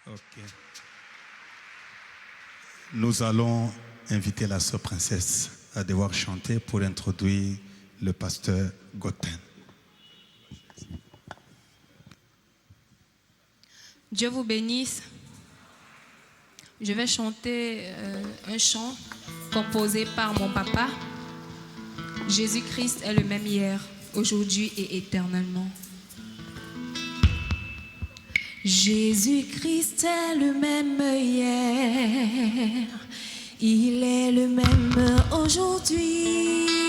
Ok. Nous allons inviter la sœur princesse à devoir chanter pour introduire le pasteur Goten. Dieu vous bénisse. Je vais chanter un chant composé par mon papa. Jésus-Christ est le même hier, aujourd'hui et éternellement. Jésus-Christ est le même hier, il est le même aujourd'hui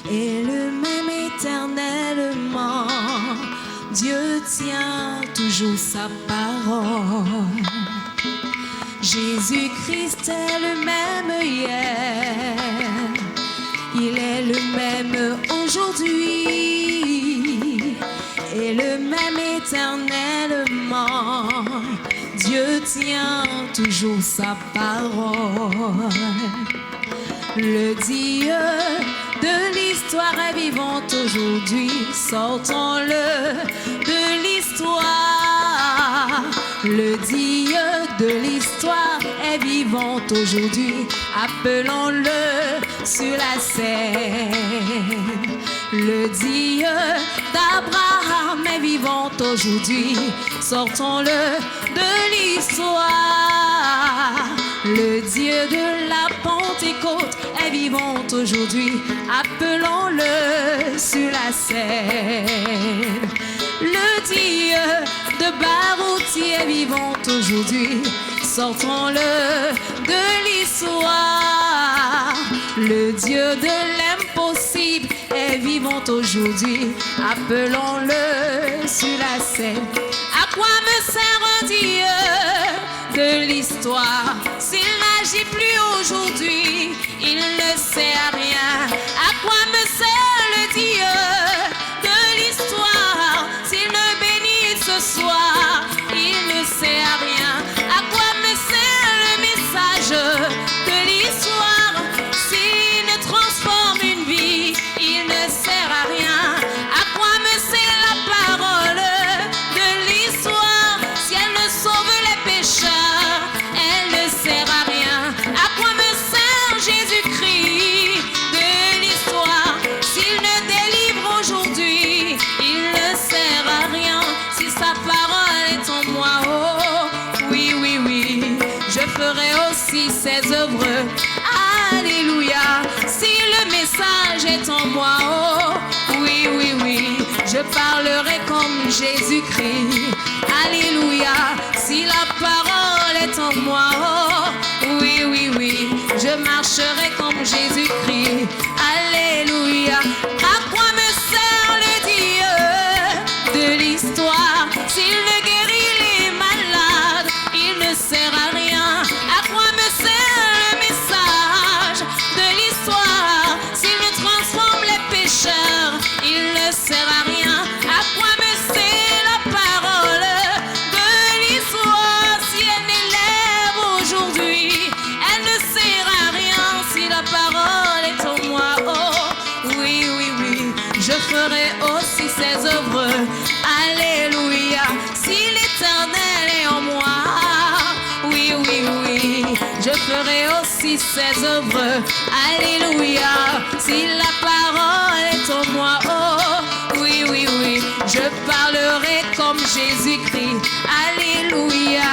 et le même éternellement. Dieu tient toujours sa parole. Jésus-Christ est le même hier, il est le même aujourd'hui et le même éternellement. Dieu tient toujours sa parole. Le Dieu de l'histoire est vivant aujourd'hui. Sortons-le de l'histoire. Le Dieu de l'histoire est vivant aujourd'hui. Appelons-le sur la scène. Le Dieu d'Abraham est vivant aujourd'hui. Sortons-le de l'histoire. Le Dieu de la Pentecôte est vivant aujourd'hui. Appelons-le sur la scène. Le Dieu de Barouti est vivant aujourd'hui. Sortons-le de l'histoire. Le Dieu de l'impossible est vivant aujourd'hui. Appelons-le sur la scène. À quoi me sert un Dieu de l'histoire s'il n'agit plus aujourd'hui? Il ne sert à rien. À quoi me sert le Dieu de l'histoire s'il ne bénit ce soir? Il ne sert à rien. À quoi me sert le message de l'histoire s'il ne transforme une vie? Il ne sert à rien. À quoi me sert la parole de l'histoire si elle ne sauve les pécheurs? Elle ne sert à rien. À quoi me sert Jésus-Christ de l'histoire s'il ne délivre aujourd'hui? Il ne sert à rien si sa parole est en moi. Oh, oui, oui, oui, je ferai aussi ses œuvres. Alléluia, si le message est en moi. Oh, oui, oui, oui, je parlerai comme Jésus-Christ. Alléluia, si la parole est en moi. Oh, oui, oui, oui, je marcherai comme Jésus-Christ. Alléluia. À quoi me sert le Dieu de l'histoire s'il ne guérit les malades? Il ne sert à rien. À quoi me sert le message de l'histoire s'il ne transforme les pécheurs? Il ne sert à rien. À quoi me sert la parole de l'histoire si elle n'élève aujourd'hui? Elle ne sert à rien si la parole est en moi. Oh, oui, oui, oui, je ferai aussi ses œuvres. Alléluia, si l'Éternel est en moi. Oui, oui, oui, je ferai aussi ses œuvres. Alléluia, si la parole est en moi. Oh, oui, oui, oui, je parlerai comme Jésus-Christ. Alléluia,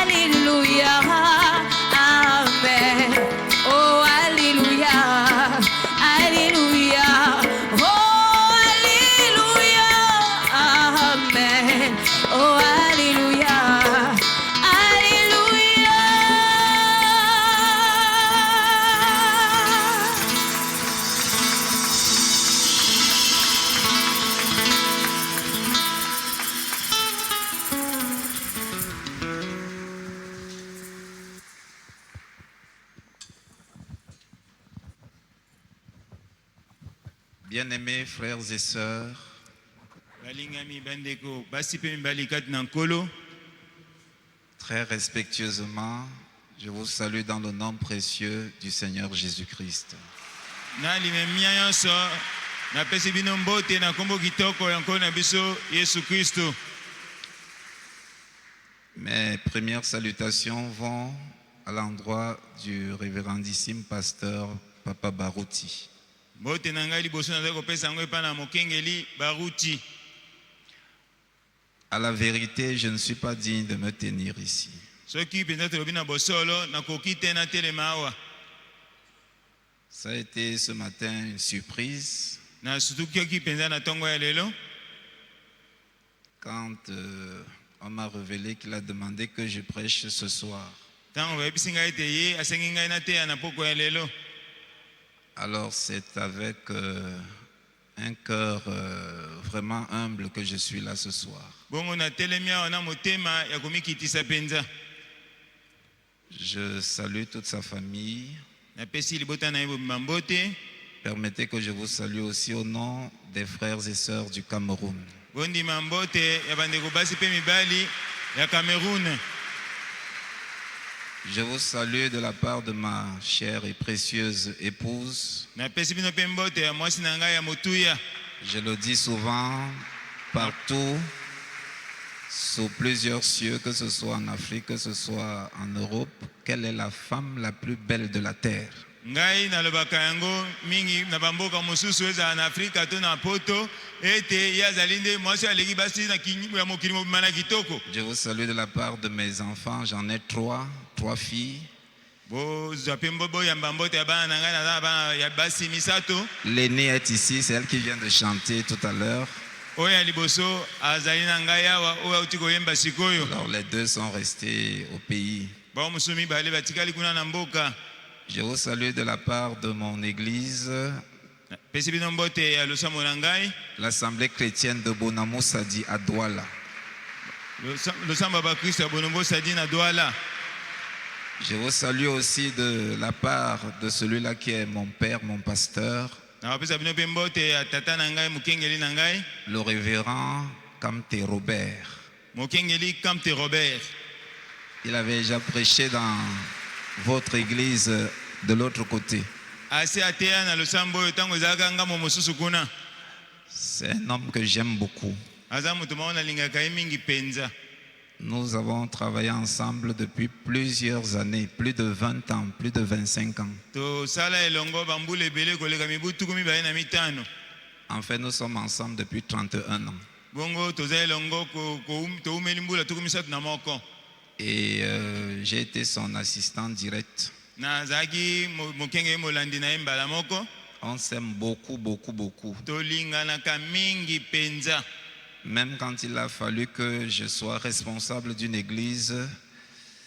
alléluia, amen. Oh, alléluia, alléluia. Oh, alléluia, amen. Oh, alléluia, alléluia. Bien-aimés frères et sœurs, balingami bandeko basipe mbalikati na nkolo. très respectueusement, je vous salue dans le nom précieux du Seigneur Jésus-Christ. nalimemia nyonso napesi bino mbote na kombo kitoko ya nkolo na biso Yesu Kristo. Mes premières salutations vont à l'endroit du révérendissime pasteur Papa Barouti. Mbote na ngai liboso nazali kopesa yango epai na mokengeli Barouti. À la vérité, je ne suis pas digne de me tenir ici. Soki penza tolobi na bosolo nakoki te na telema awa. Ça a été ce matin une surprise Na sutuki penza na tongo ya lelo. quand on m'a révélé qu'il a demandé que je prêche ce soir. Tango bayebisi ngai ete ye asengi ngai nateya na poko ya lelo. Alors c'est avec un cœur vraiment humble que je suis là ce soir. Bongo na telemi awa na motema ya komikitisa penza. Je salue toute sa famille. Napesi libota na ye bobima mbote. Permettez que je vous salue aussi au nom des frères et sœurs du Cameroun. Bondima mbote ya bandeko basi pe mibali ya Cameroun. Je vous salue de la part de ma chère et précieuse épouse. Napesi bino pe mbote ya mwasi na ngai ya motuya. Je le dis souvent, partout, sous plusieurs cieux, que ce soit en Afrique, que ce soit en Europe, quelle est la femme la plus belle de la terre? Ngai nalobaka yango mingi na bamboka mosusu eza na Afrika to na poto ete yazali nde mwasi aleki basi na kinyi ya mokili mobima na kitoko. Je vous salue de la part de mes enfants, j'en ai trois filles. Bozwa pe boyamba mbote ya bana na ngai naza na bana ya basi misato. L'aînée est ici, c'est elle qui vient de chanter tout à l'heure. Oyo ya liboso azali na ngai awa oyo auti koyemba sikoyo. Alors les deux sont restés au pays. Bao mosusu mibale batikali kuna na mboka. Je vous salue de la part de mon église, Pesi bino mbote ya losambo na ngai. l'Assemblée chrétienne de Bonamoussadi à Douala. Losambo ya bakristo ya Bonombo Sadi na Douala. Je vous salue aussi de la part de celui-là qui est mon père, mon pasteur, Napesa bino pe mbote ya tata na ngai mokengeli na ngai. le révérend Kamte Robert. Mokengeli Kamte Robert. Il avait déjà prêché dans votre église de l'autre côté. Ase ateya na losambo oyo tango ezalaka ngambo mosusu kuna. C'est un homme que j'aime beaucoup. Aza moto moko nalingaka ye mingi penza. Nous avons travaillé ensemble depuis plusieurs années, plus de 20 ans, plus de 25 ans. Tosala elongo bambula ebele koleka mibu tuku mibale na mitano. En fait, nous sommes ensemble depuis 31 ans. Bongo toza elongo toumeli mbula tuku misato na moko. Et j'ai été son assistant direct. Nazalaki mokengeli molandi na ye mbala moko. On s'aime beaucoup, beaucoup, beaucoup. Tolinganaka mingi penza. Même quand il a fallu que je sois responsable d'une église,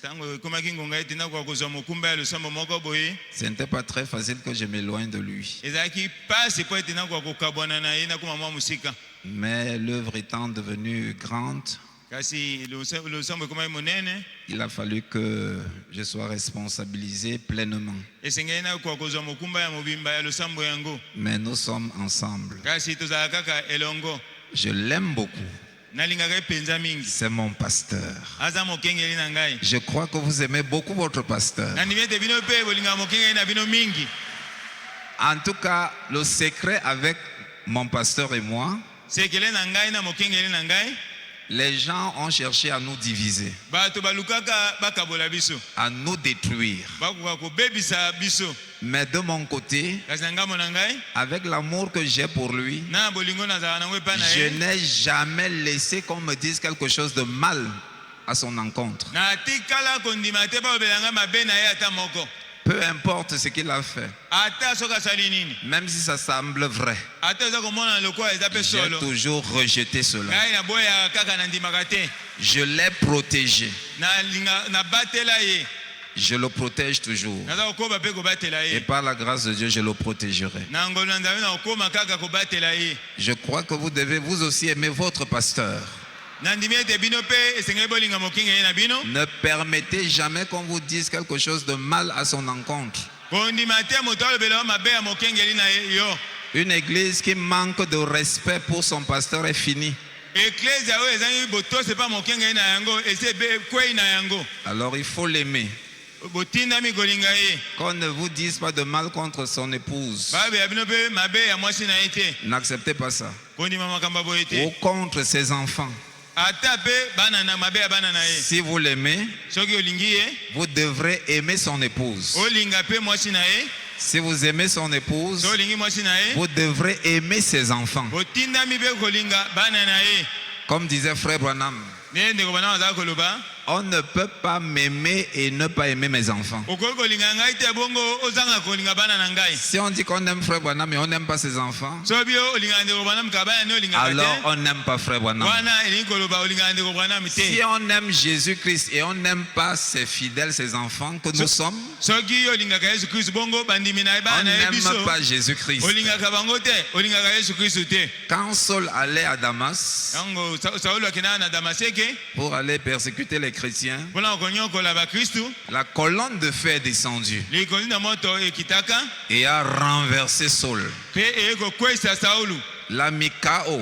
Tango ekomaki ngonga ete nakoka kozwa mokumba ya losambo moko boye. ce n'était pas très facile que je m'éloigne de lui. Ezalaki pasi po ete nakoka kokabwana na ye nakoma mwa mosika. Mais l'œuvre étant devenue grande, Kasi losambo ekomaki monene. il a fallu que je sois responsabilisé pleinement. Esengeli nakoka kozwa mokumba ya mobimba ya losambo yango. Mais nous sommes ensemble. Kasi tozala kaka elongo. Je l'aime beaucoup. Nalingaka ye penza mingi. C'est mon pasteur. Aza mokengeli na ngai. Je crois que vous aimez beaucoup votre pasteur. Nandimi ete bino pe bolingaka mokengeli na bino mingi. En tout cas, le secret avec mon pasteur et moi, Sekele na ngai na mokengeli na ngai. les gens ont cherché à nous diviser, Bato balukaka bakabola biso. à nous détruire. Bakoka kobebisa biso. Mais de mon côté, Kasi na ngambo na ngai. avec l'amour que j'ai pour lui, Na bolingo nazala nango epai na je ye. n'ai jamais laissé qu'on me dise quelque chose de mal à son encontre. Na tikala kondima te babelanga mabe na ye ata moko. Peu importe ce qu'il a fait, Ata soka sali nini. même si ça semble vrai, Ata eza komona lokwa eza pe j'ai solo. toujours rejeté cela. Ngai na boya kaka na ndimaka te. Je l'ai protégé. Na batela ye. Je le protège toujours. Naza kokoba pe kobatela Et ye. par la grâce de Dieu, je le protégerai. Na ngolo na nzambe na kokoma kaka kobatela ye. Je crois que vous devez vous aussi aimer votre pasteur. Na ndimi ete bino pe esengeli bolinga mokengeli na bino. Ne permettez jamais qu'on vous dise quelque chose de mal à son encontre. Kondima te moto alobela mabe ya mokengeli na ye yo. Une église qui manque de respect pour son pasteur est finie. Ecclesia oyo ezangi botose pa mokengeli na yango ese kwei na yango. Alors il faut l'aimer. Botindami kolinga ye. Qu'on ne vous dise pas de mal contre son épouse. Babe ya bino pe mabe ya mwasi na ye te. N'acceptez pas ça. Kondima makambo boye te. Ou contre ses enfants. ata pe bana na mabe ya bana na ye. Si vous l'aimez, Soki olingi ye, vous devrez aimer son épouse. olinga pe mwasi na ye. Si vous aimez son épouse, So olingi mwasi na ye, vous devrez aimer ses enfants. otindami pe kolinga bana na ye. Comme disait Frère Branham, Ne ndeko bana bazala koloba, on ne peut pas m'aimer et ne pas aimer mes enfants. okoki kolinga ngai te bongo ozanga kolinga bana na ngai. Si on dit qu'on aime Frère Branham mais on n'aime pas ses enfants, So bio olinga ndeko bana mka bana ne olinga alors te. on n'aime pas Frère Branham. Wana elingi koloba olinga ndeko bana Si mite. on aime Jésus-Christ et on n'aime pas ses fidèles, ses enfants que nous sommes, Soki olinga ka Yesu Kristo bongo bandimi na on bana na ye biso. n'aime pas Jésus-Christ. Olinga ka bango te, olinga ka Yesu Kristo te. Quand Saul allait à Damas Yango Saulo akina na Damaseke, pour aller persécuter les chrétiens, pona konyokola ba Kristo, la colonne de feu est descendue likoni na moto ekitaka, et a renversé Saul. pe ekokwesa Saulo. L'a mis KO.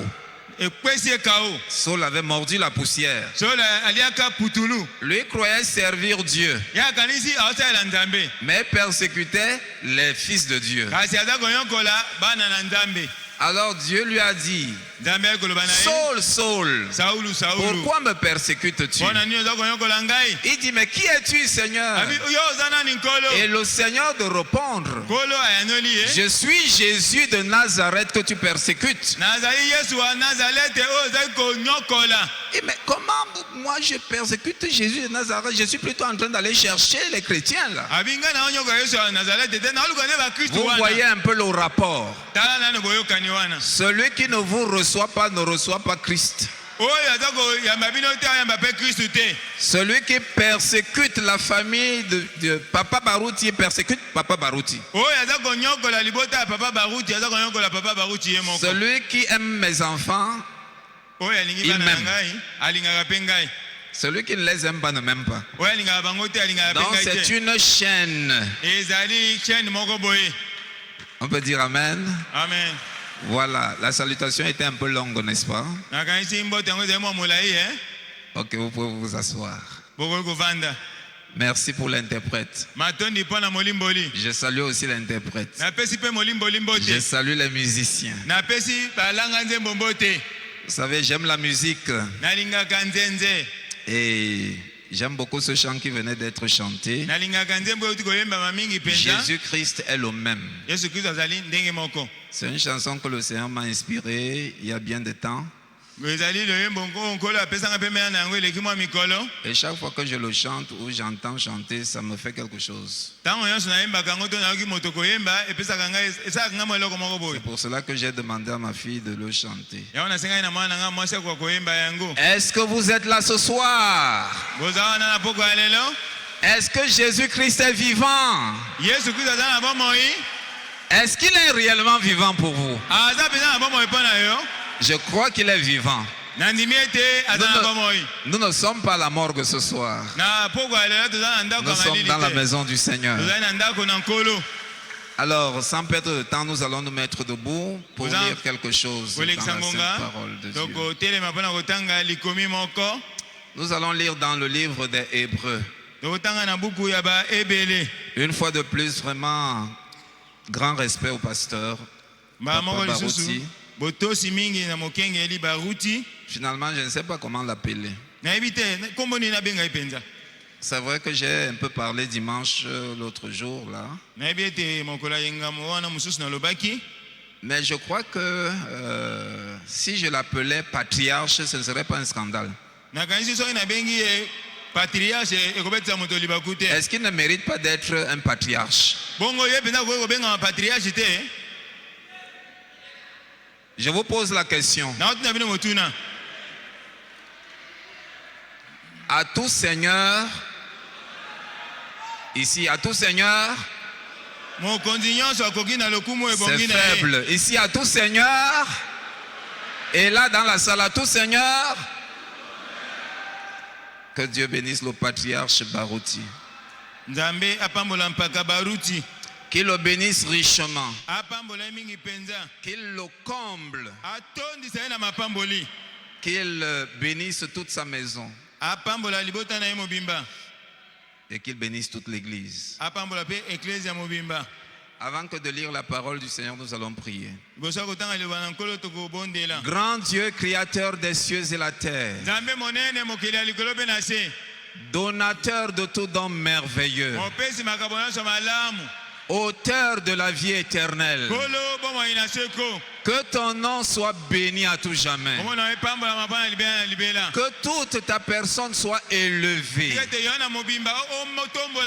Ekwesi kao. Saul avait mordu la poussière. Saulo aliaka putulu. Lui croyait servir Dieu, Ya kanisi aosala Nzambe. mais persécutait les fils de Dieu. Kasi aza konyokola bana na Nzambe. Alors Dieu lui a dit, Nzambe akoloba na ye. Saul, Saul, Saulo. pourquoi me persécutes-tu? Pona nini oza konyokola ngai? Il dit, mais qui es-tu, Seigneur? Abi yo oza nani nkolo? Et le Seigneur de répondre, Nkolo ayanoli ye. je suis Jésus de Nazareth que tu persécutes. Nazali Yesu wa Nazareth oyo ozali konyokola. Et mais comment moi je persécute Jésus de Nazareth? Je suis plutôt en train d'aller chercher les chrétiens là. Abi ngai na onyokola Yesu wa Nazareth te na oluka ne ba Kristo Vous wana. voyez un peu le rapport. Tala nani boyokani wana. Celui qui ne vous reçoit pas ne reçoit pas Christ. Oyo aza koyamba bino te ayamba pe Kristo te. Celui qui persécute la famille de Papa Barouti persécute Papa Barouti. Oyo aza konyokola libota ya Papa Baruti aza konyokola Papa Baruti ye moko. Celui qui aime mes enfants, Oyo alingi il bana na m'aime. ngai alingaka pe ngai. celui qui ne les aime pas ne m'aime pas. Oyo alingaka bango te alingaka Donc pe ngai c'est te. une chaîne. Ezali chaîne moko boye. On peut dire Amen. Amen. Voilà, la salutation était un peu longue, n'est-ce pas? Nakanisi mbote yango ezali mwa molai Ok, vous pouvez vous asseoir. bokoki kovanda. Merci pour l'interprète. Matondi mpo na molimboli. Je salue aussi l'interprète. Napesi mpe molimbolimbo Je te. salue les musiciens. Napesi balanga nzembo mbo te. Vous savez, j'aime la musique Nalingaka nzenze. et j'aime beaucoup ce chant qui venait d'être chanté. Nalingaka nzembo oyo koyembama mingi mpenza. Jésus-Christ est le même. Yesu Kristo azali ndenge moko. C'est une chanson que le Seigneur m'a inspirée il y a bien de temps. Ezali loyembo nkolo apesanga mpe meya na yango eleki mwa mikolo. Et chaque fois que je le chante ou j'entends chanter, ça me fait quelque chose. Ntango nyonso nayembaka yango to nayoki moto koyemba epesaka ngai esalaka ngai mwa eloko moko boye. C'est pour cela que j'ai demandé à ma fille de le chanter. Yango nasengaki na mwana na ngai mwasi akoka koyemba yango. Est-ce que vous êtes là ce soir? Boza wana na poko ya lelo. Est-ce que Jésus-Christ est vivant? Yesu Kristo aza na bomoi. Est-ce qu'il est réellement vivant pour vous? Aza mpenza na bomoi mpo na yo. Je crois qu'il est vivant. Nandimi ete aza na bomoi. Nous ne sommes pas à la morgue ce soir. Na poko ya lelo toza na ndako Nous ya sommes malili dans la te. maison du Seigneur. Tozali na ndako na nkolo. Alors, sans perdre de temps, nous allons nous mettre debout pour Vous en- lire quelque chose dans la kolekisa sainte ngonga parole de Dieu. tokotelema mpona kotanga likomi moko. Nous allons lire dans le livre des Hébreux. Tokotanga na buku ya baebele. Une fois de plus, vraiment, grand respect au pasteur. Mbala moko Papa lisusu Baruti. botosi mingi na mokengeli Baruti. Finalement, je ne sais pas comment l'appeler. Nayebi te nkombo nini nabengai mpenza. C'est vrai que j'ai un peu parlé dimanche l'autre jour, là. Nayebi ete mokolo ya engamo wana mosusu nalobaki. Mais je crois que si je l'appelais patriarche, ce ne serait pas un scandale. Nakanisi soki nabengi ye patriarche ekobetisa moto libaku te. Est-ce qu'il ne mérite pas d'être un patriarche? Bongo ye mpenza koki kobengama patriarche te. Je vous pose la question. Naotuna bino motuna. À tout Seigneur, ici, à tout Seigneur, Mokonzi nyonso akoki na lokumu c'est ebongi na ye. faible. Ici, à tout Seigneur, et là, dans la salle, à tout Seigneur, que Dieu bénisse le patriarche Barouti. Nzambe apambola mpaka Baruti. Qu'il le bénisse richement. Apambola mingi penza. Qu'il le comble. Atondisa ye na mapamboli. Qu'il bénisse toute sa maison. Apambola libota na ye mobimba. Et qu'il bénisse toute l'église. Apambola pe eklezia mobimba. Avant que de lire la parole du Seigneur, nous allons prier. liboso ya kotanga liloba na nkolo tokobondela. Grand Dieu, créateur des cieux et la terre, Nzambe monene mokili ya likolo mpe na se. donateur de tout don merveilleux, Mopesi makambo nyonso malamu. auteur de la vie éternelle, Nkolo bomoi na seko. que ton nom soit béni à tout jamais, Kombo na epambolama mpa na libela na libela. que toute ta personne soit élevée. Ete yo na mobimba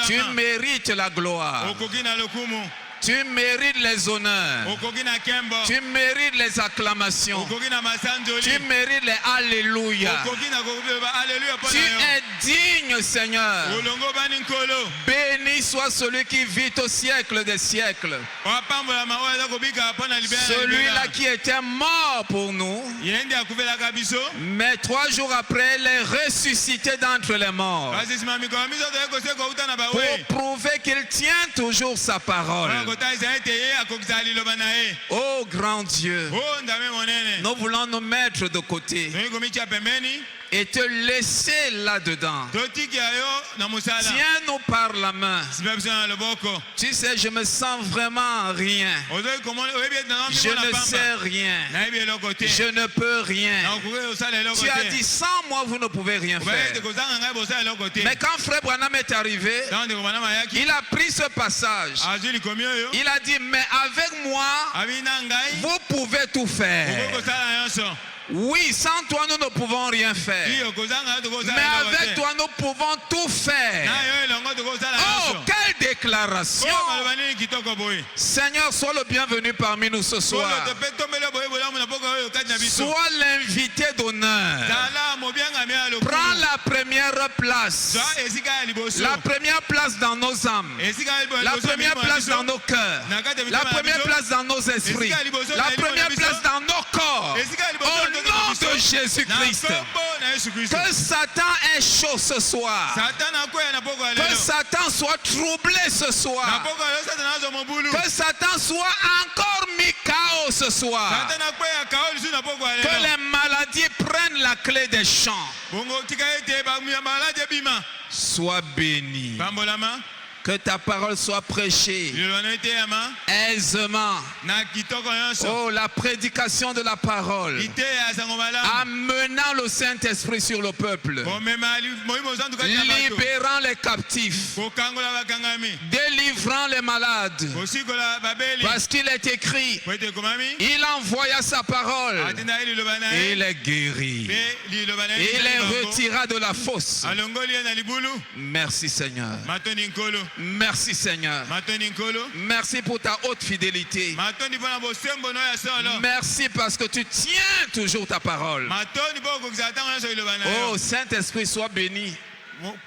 Tu otombolama. mérites la gloire, Okoki na lokumu. tu mérites les honneurs, Okoki na kembo. tu mérites les acclamations, Okoki na masanzoli. tu mérites les alléluia. Okoki na kokoba alléluia mpo Tu na yo. es digne, Seigneur. Olongo bani nkolo. Béni soit celui qui vit au siècle des siècles, Wapambolama oyo aza kobika mpo na libela na celui-là libela. qui était mort pour nous, Ye nde akufelaka biso. mais 3 jours après, il est ressuscité d'entre les morts Kasi nsima mikolo miso toye koseka outa na pour bawe. prouver qu'il tient toujours sa parole. Wana kotalisa ete ye akokisa liloba na ye. Oh grand Dieu, O Nzambe monene. nous voulons nous mettre de côté Toyi komitia pembeni. et te laisser là-dedans. Totikia yo na mosala. Tiens-nous par la main. Sima biso na loboko. Tu sais, je me sens vraiment rien. Ozoyi komona oyebi ete na Je mimona ne pamba. sais rien. Nayebi eloko te. Je ne peux rien. Na okoki osala eloko Tu as te. dit, sans moi, vous ne pouvez rien Obayeli ete faire. kozanga ngai bosala eloko te. Mais quand Frère Branham est arrivé, Tango ndeko Branham ayaki. il a pris ce passage. Azwi likomi oyo. Il a dit, mais avec moi, Abi na ngai. vous pouvez tout Okoki faire. kosala nyonso. Oui, sans toi, nous ne pouvons rien faire. Iyo kozanga yo tokosala Mais eloko avec te. toi, nous pouvons tout faire. Na yo elongo tokosala Oh, nyonso. quelle déclaration! Oh, maloba nini kitoko boye. Seigneur, sois le bienvenu parmi nous ce Solo soir. tope tombeli boye bolamu na boka oyo kati na biso. Sois l'invité d'honneur. Zala mobiangami ya lokumu. Prends la première place. Zwa esika ya liboso. La première place dans nos âmes. Esika ya liboso La ya première milimo na place biso. dans nos cœurs. Na kati ya La mitema na première biso. place dans nos esprits. Esika ya liboso La ya milimo na première biso. place dans nos corps. Esika ya liboso Au ya nzoto na nom biso. de Jésus-Christ. Na kombo na Yesu Kristo. Que Satan est chaud ce soir. Satan akwea na poko ya Que lelo. Satan soit troublé ce Na soir. poko ya lelo Satan azwa mobulu. Que Satan soit encore mis KO ce soir. Satan akwea kao lisu na poko ya Que lelo. les maladies prennent la clé des champs. Bongo tika ete ba malade bima. Sois béni. Pambolama. Que ta parole soit prêchée Liloba na ete yama. aisément. Na kitoko nyonso. Oh, la prédication de la parole. Ite ya sango malamu. Amenant le Saint-Esprit sur le peuple. Komema moyimo santu kati na bato. Libérant les captifs. Kokangola bakangami. Délivrant les malades. Kosikola babeli. Parce qu'il est écrit, Po ete komami. il envoya sa parole. Atinda ye liloba na Et ye. il est guéri. Pe liloba na ye. Et il les retira de la fosse. Alongoli ye na libulu. Merci Seigneur. Matoni nkolo. Merci Seigneur. Matoni nkolo. Merci pour ta haute fidélité. Matoni mpona bosembo no ya solo. Merci parce que tu tiens toujours ta parole. Matoni mpo okokisa ntango nyonso liloba na yo. Oh Saint-Esprit, sois béni.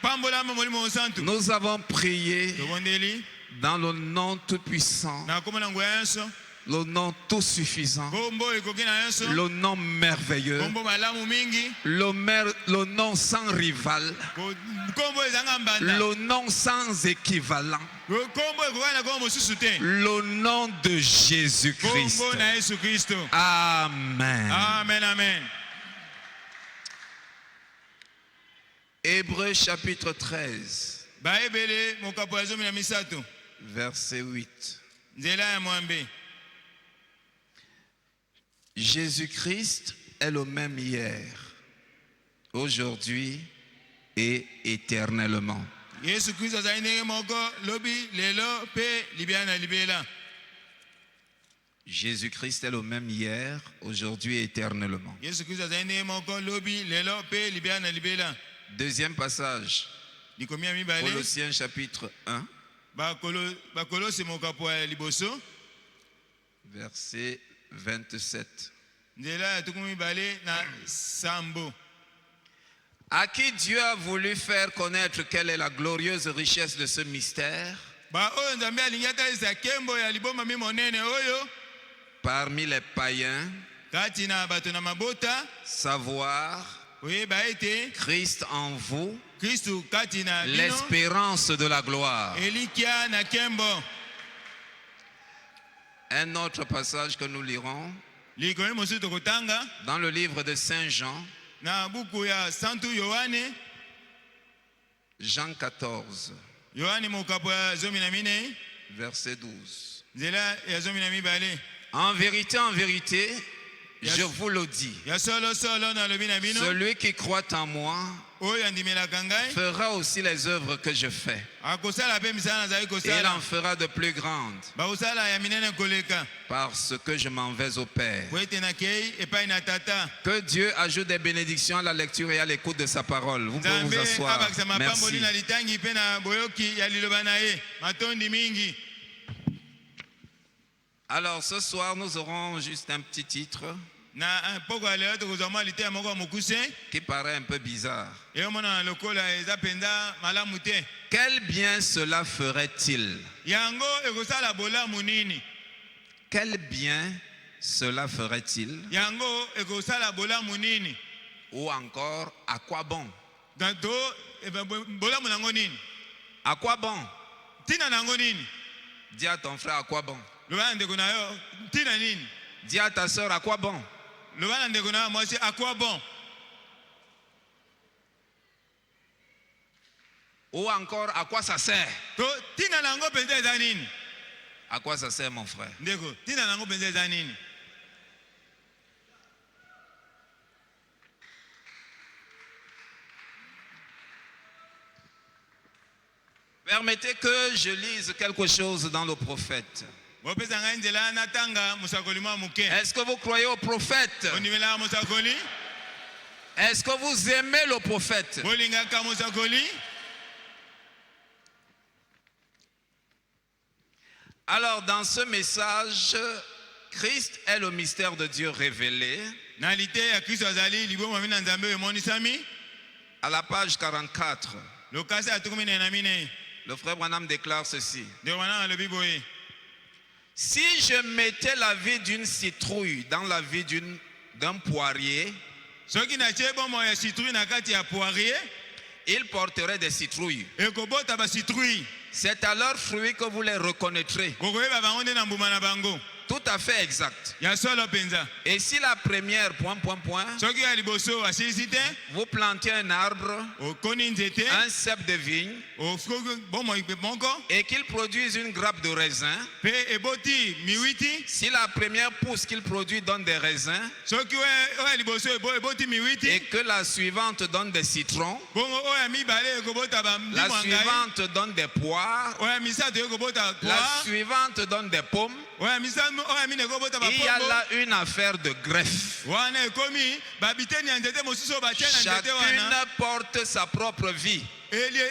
Pambolama molimo mosantu. Nous avons prié Tobondeli. dans le nom tout-puissant, Na kombo na nguya nyonso. le nom tout-suffisant, Kombo ekoki na nyonso. le nom merveilleux, Kombo malamu mingi. le nom sans rival, Kombo ezanga mbanda. le nom sans équivalent, Kombo ekoki na kombo mosusu te. le nom de Jésus-Christ. Kombo na Yesu Kristo. Amen. Amen, amen. Hébreux chapitre 13, Baebele mokapo ya zomi na misato. verset 8. Nzela ya mwambe. Jésus-Christ est le même hier, aujourd'hui et éternellement. Yesu Kristo azali ndenge moko lobi lelo pe libia na libela. Jésus-Christ est le même hier, aujourd'hui et éternellement. Yesu Kristo azali ndenge moko lobi lelo pe libia na libela. Deuxième passage, Likomi ya mibale. Colossiens chapitre 1, Bakolose mokapo ya liboso. verset 27. Nzela ya tuku mibale na sambo. À qui Dieu a voulu faire connaître quelle est la glorieuse richesse de ce mystère Ba oyo Nzambe alingi atalisa kembo ya liboma mi monene oyo parmi les païens, kati na bato na mabota. savoir Oyeba ete Christ en vous, Kristu kati na bino l'espérance de la gloire. elikia na kembo. Un autre passage que nous lirons Likomi mosusu tokotanga dans le livre de Saint Jean, na buku ya Santu Yohane. Jean 14, Yohane mokapo ya zomi na minei. verset 12. nzela ya zomi na mibale. En vérité, je vous le dis. Ya solo solo na lobi na bino. Celui qui croit en moi Oyo andimelaka ngai. fera aussi les œuvres que je fais. Akosala pe misala nazali Et il kosala. en fera de plus grandes, Bakosala ya minene koleka. parce que je m'en vais au Père. Po ete nakei epai na tata. Que Dieu ajoute des bénédictions à la lecture et à l'écoute de sa parole. Vous pouvez vous Nzambe asseoir. abakisa mapamboli Merci. na litangi pe na boyoki ya liloba na ye. Matondi mingi. Alors ce soir, nous aurons juste un petit titre Na poko ya lelo tokozwa mwa lite ya moko ya mokuse. qui paraît un peu bizarre. Eyomona na lokola eza mpenza malamu te. Quel bien cela ferait-il? Yango ekosala bolamu nini? Quel bien cela ferait-il? Yango ekosala bolamu nini? Ou encore, à quoi bon? Danto bolamu nango nini? À quoi bon? Tina nango nini? Dis à ton frère, à quoi bon? Loba ndeko na yo tina nini? Dis à ta soeur, à quoi bon? Loba ndeko na yo mwasi à quoi bon? Ou encore, à quoi ça sert? To tina nango penza eza nini? À quoi ça sert, mon frère? Ndeko tina nango penza eza nini? Permettez que je lise quelque chose dans le prophète. Bopesa ngai nzela natanga musakoli mwa muke. Est-ce que vous croyez au prophète? Ondimela musakoli? Est-ce que vous aimez le prophète? Bolingaka musakoli? Alors, dans ce message, Christ est le mystère de Dieu révélé. Na lite ya Kristo azali libomo mina nzambe oyo emonisami. À la page 44, Lokasi atukumi na minei. le frère Branham déclare ceci. Ndeko wana alobi boye. Si je mettais la vie d'une citrouille dans la vie d'un poirier, Soki na tie bomo ya citrouille na kati ya poirier, il porterait des citrouilles. ekobota ba citrouille. C'est à leurs fruits que vous les reconnaîtrez. Kokoyeba bango nde na mbuma na bango. Tout à fait exact. Ya solo penza. Et si la première, Soki ya liboso asilisi te, vous plantiez un arbre, okoni nzete, un cep de vigne, bomo ipe moko, et qu'il produise une grappe de raisin, pe eboti miwiti. si la première pousse qu'il produit donne des raisins, Soki oya liboso eboti et miwiti, que la suivante donne des citrons, bongo oya mibale ekobota ba la mbimwa ngai, suivante donne des poires, oya misato ekobota la poire, suivante donne des pommes, oya mine ekobota ba il y a pombo. là une affaire de greffe. Wana ekomi babiteni ya nzete mosusu oyo batie na nzete wana. Chacune porte sa propre vie.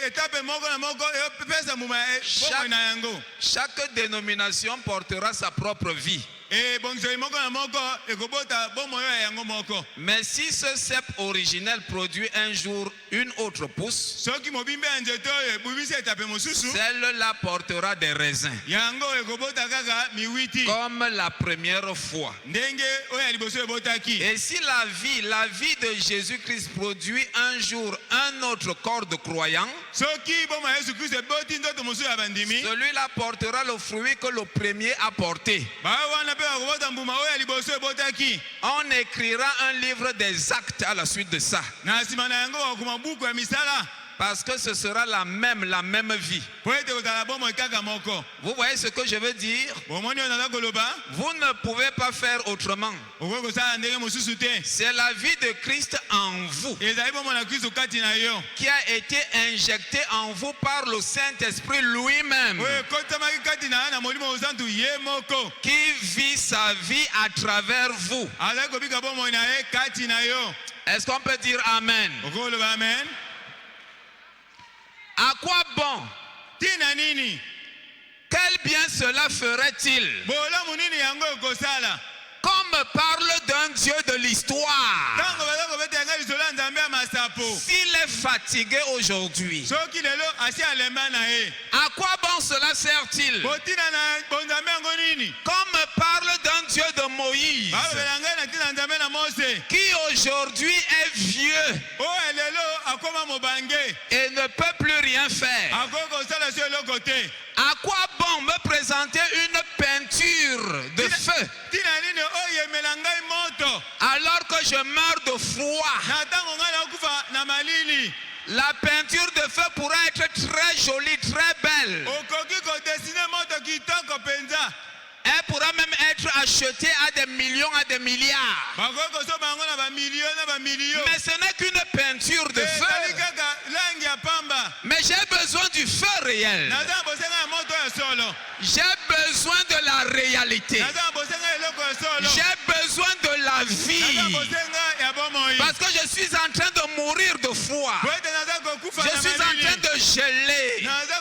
Etape moko na moko epesa mbuma bomoi na yango. Chaque dénomination portera sa propre vie. Ebongiseli moko na moko ekobota bomoi oyo ya yango moko. Mais si ce cep originel produit un jour une autre pousse, Soki mobimbe ya nzete oyo ebubisi etape mosusu, celle-là portera des raisins, yango ekobota kaka miwiti comme la première fois. ndenge oyo ya liboso ebotaki. Et si la vie de Jésus-Christ produit un jour un autre corps de croyants, Soki bomoi ya Yesu Kristo eboti nzoto mosusu ya bandimi, celui-là portera le fruit que le premier a porté. baoyo wana mpe bakobota mbuma oyo ya liboso ebotaki. On écrira un livre des actes à la suite de ça. Na nsima na yango bakokoma buku ya misala, Parce que ce sera la même vie. po ete kozala bomoi kaka moko. Vous voyez ce que je veux dire? Bomoni oyo naza koloba, Vous ne pouvez pas faire autrement. okoki kosala ndenge mosusu te. C'est la vie de Christ en vous Ezali bomoi na Kristo kati na yo, qui a été injectée en vous par le Saint-Esprit lui-même, oyo ekotamaki kati na yo na molimo mosantu ye moko, qui vit sa vie à travers vous. azali kobika bomoi na ye kati na yo. Est-ce qu'on peut dire Amen? Okoki koloba amen. À quoi bon? Tina nini? Quel bien cela ferait-il? Bolamu nini yango ekosala? Qu'on me parle d'un Dieu de l'histoire. Tango baza kobeta yanga lisolo ya nzambe ya masapo. S'il est fatigué aujourd'hui, Soki lelo asi alemba na ye, à quoi bon cela sert-il? botina na bonzambe yango nini? Qu'on me parle d'un Dieu de Moïse, Balobela ngai na tina nzambe na Mose, qui aujourd'hui est vieux oyo lelo akoma mobange, et ne peut plus rien faire. akoki kosala so eloko te. À quoi bon me présenter une peinture de feu tina nini oyo emela ngai moto alors que je meurs de froid. na ntango ngai nakufa na malili. La peinture de feu pourrait être très jolie, très belle. Okoki kodesine moto kitoko penza. Elle pourra même être achetée à des millions, à des milliards. Bakoki kosoba yango na bamilio na bamilio. Mais ce n'est qu'une peinture de feu. ezali kaka langi ya pamba. Mais j'ai besoin du feu réel. naza bosenga ya moto ya solo. J'ai besoin de la réalité. naza bosenga eloko ya solo. J'ai besoin de la naza vie. bosenga ya bomoi. Parce que je suis en train de mourir de froid. po ete naza kokufa Je na suis en malili. train de geler. naza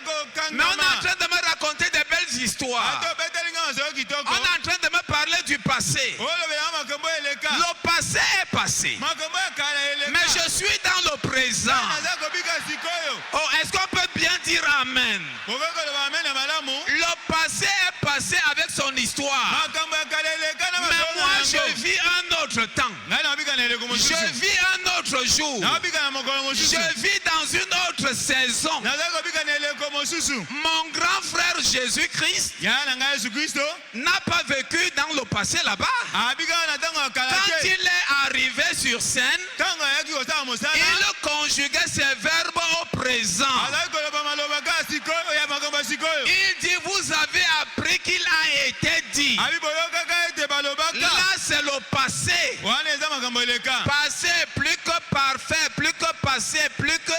Mais on est en kokangama. train de me raconter des belles histoires. ato obetelinga masolo kitoko. On est en train de me parler du passé. olobelanga makambo eleka. Le passé est passé. makambo ya kala eleka. Mais je suis dans le présent. naza kobika sikoyo. Oh, est-ce qu'on peut bien dire Amen? okoki koloba amen na malamu. Le passé est passé avec son histoire. makambo ya kala eleka na Mais masolo moi, na je yango. vis un autre temps. ngai nabika na eleko mosusu. Je vis un autre jour. nabika na mokolo mosusu. Je vis dans une autre saison. naza kobika na eleko mosusu. Mon grand frère Jésus-Christ yaya na ngai yesu kristo. n'a pas vécu dans le passé là-bas. abikaka na ntango ya kala Quand te. il est arrivé sur scène, ntango ayaki kosala mosala. il conjuguait ses verbes au présent. azali koloba maloba kaka sikoyo ya makambo ya sikoyo. Il dit, vous avez appris qu'il a été dit. abi boyokaka ete balobaka. Là, c'est le passé. wana eza makambo eleka. Passé, plus que parfait, plus que passé, plus que...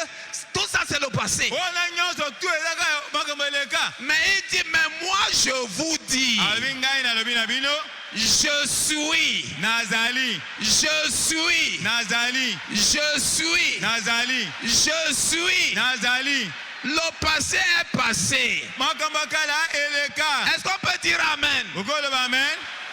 Tout ça, c'est le passé. wana nyonso tu eza kaka makambo eleka. Mais il dit, mais moi, je vous dis, alobi ngai nalobi na bino. je suis, nazali. je suis, nazali. je suis, nazali. je suis. nazali. Le passé est passé. makambo ya kala eleka. Est-ce qu'on peut dire Amen? okoloba amen.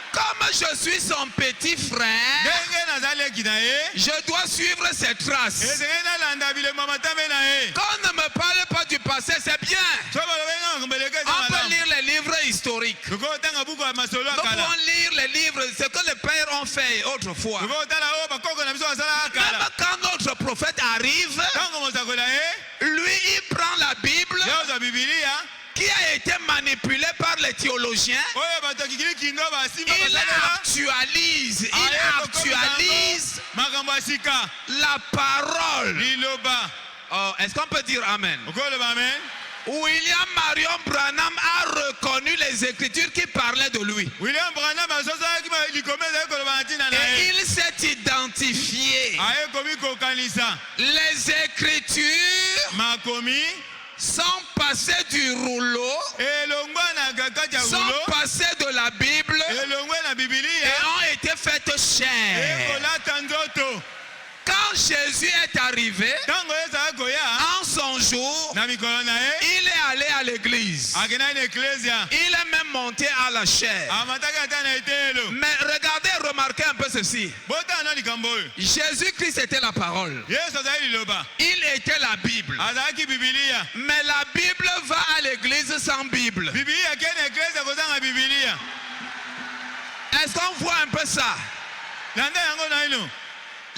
Comme je suis son petit frère, ndenge nazali eki na ye. je dois suivre ses traces. ezenge nalanda bilemo matambe na ye. Qu'on ne me parle pas du passé, c'est bien. so balobenga makambo eleka eza On peut malamu. lire les livres historiques. tokotanga buku ya masolo ya Nous kala. pouvons lire les livres, ce que les pères ont fait autrefois. tokotala oyo bakoko na biso basalaka kala. Même quand notre prophète arrive, ntango mosakoli na ye. lui, il prend la Bible ye ozwa bibilia. qui a été manipulée par les théologiens. oyo bato akikili kindo basimba Il basalela. actualise, il Aye kokomisa actualise yango makambo ya sika. la parole. liloba. Oh, est-ce qu'on peut dire Amen? okoloba amen. William Marion Branham a reconnu les écritures qui parlaient de lui. william branham azozalaki likoma ezali koloba na ntina na Et ye. il s'est identifié. ayekomi kokanisa. Les écritures makomi sont passées du rouleau, elongwa na kati ya sont rulo. passées de la Bible elongwe na et bibilia. ont été faites chair. ekolata nzoto. Quand Jésus est arrivé, ntango ezala koya. en son jour, na mikolo na ye. il est allé à l'église. akendaki na eklesia. Il est même monté à la chair. amataki ata na etelo. Mais regardez, remarquez un peu ceci. botana na likambo oyo. Jésus-Christ était la parole. yesu azali liloba. Il était la Bible. azalaki bibilia. Mais la Bible va à l'église sans Bible. bibilia akei na eklesia kozanga bibilia. Est-ce qu'on voit un peu ça? landa yango na ino.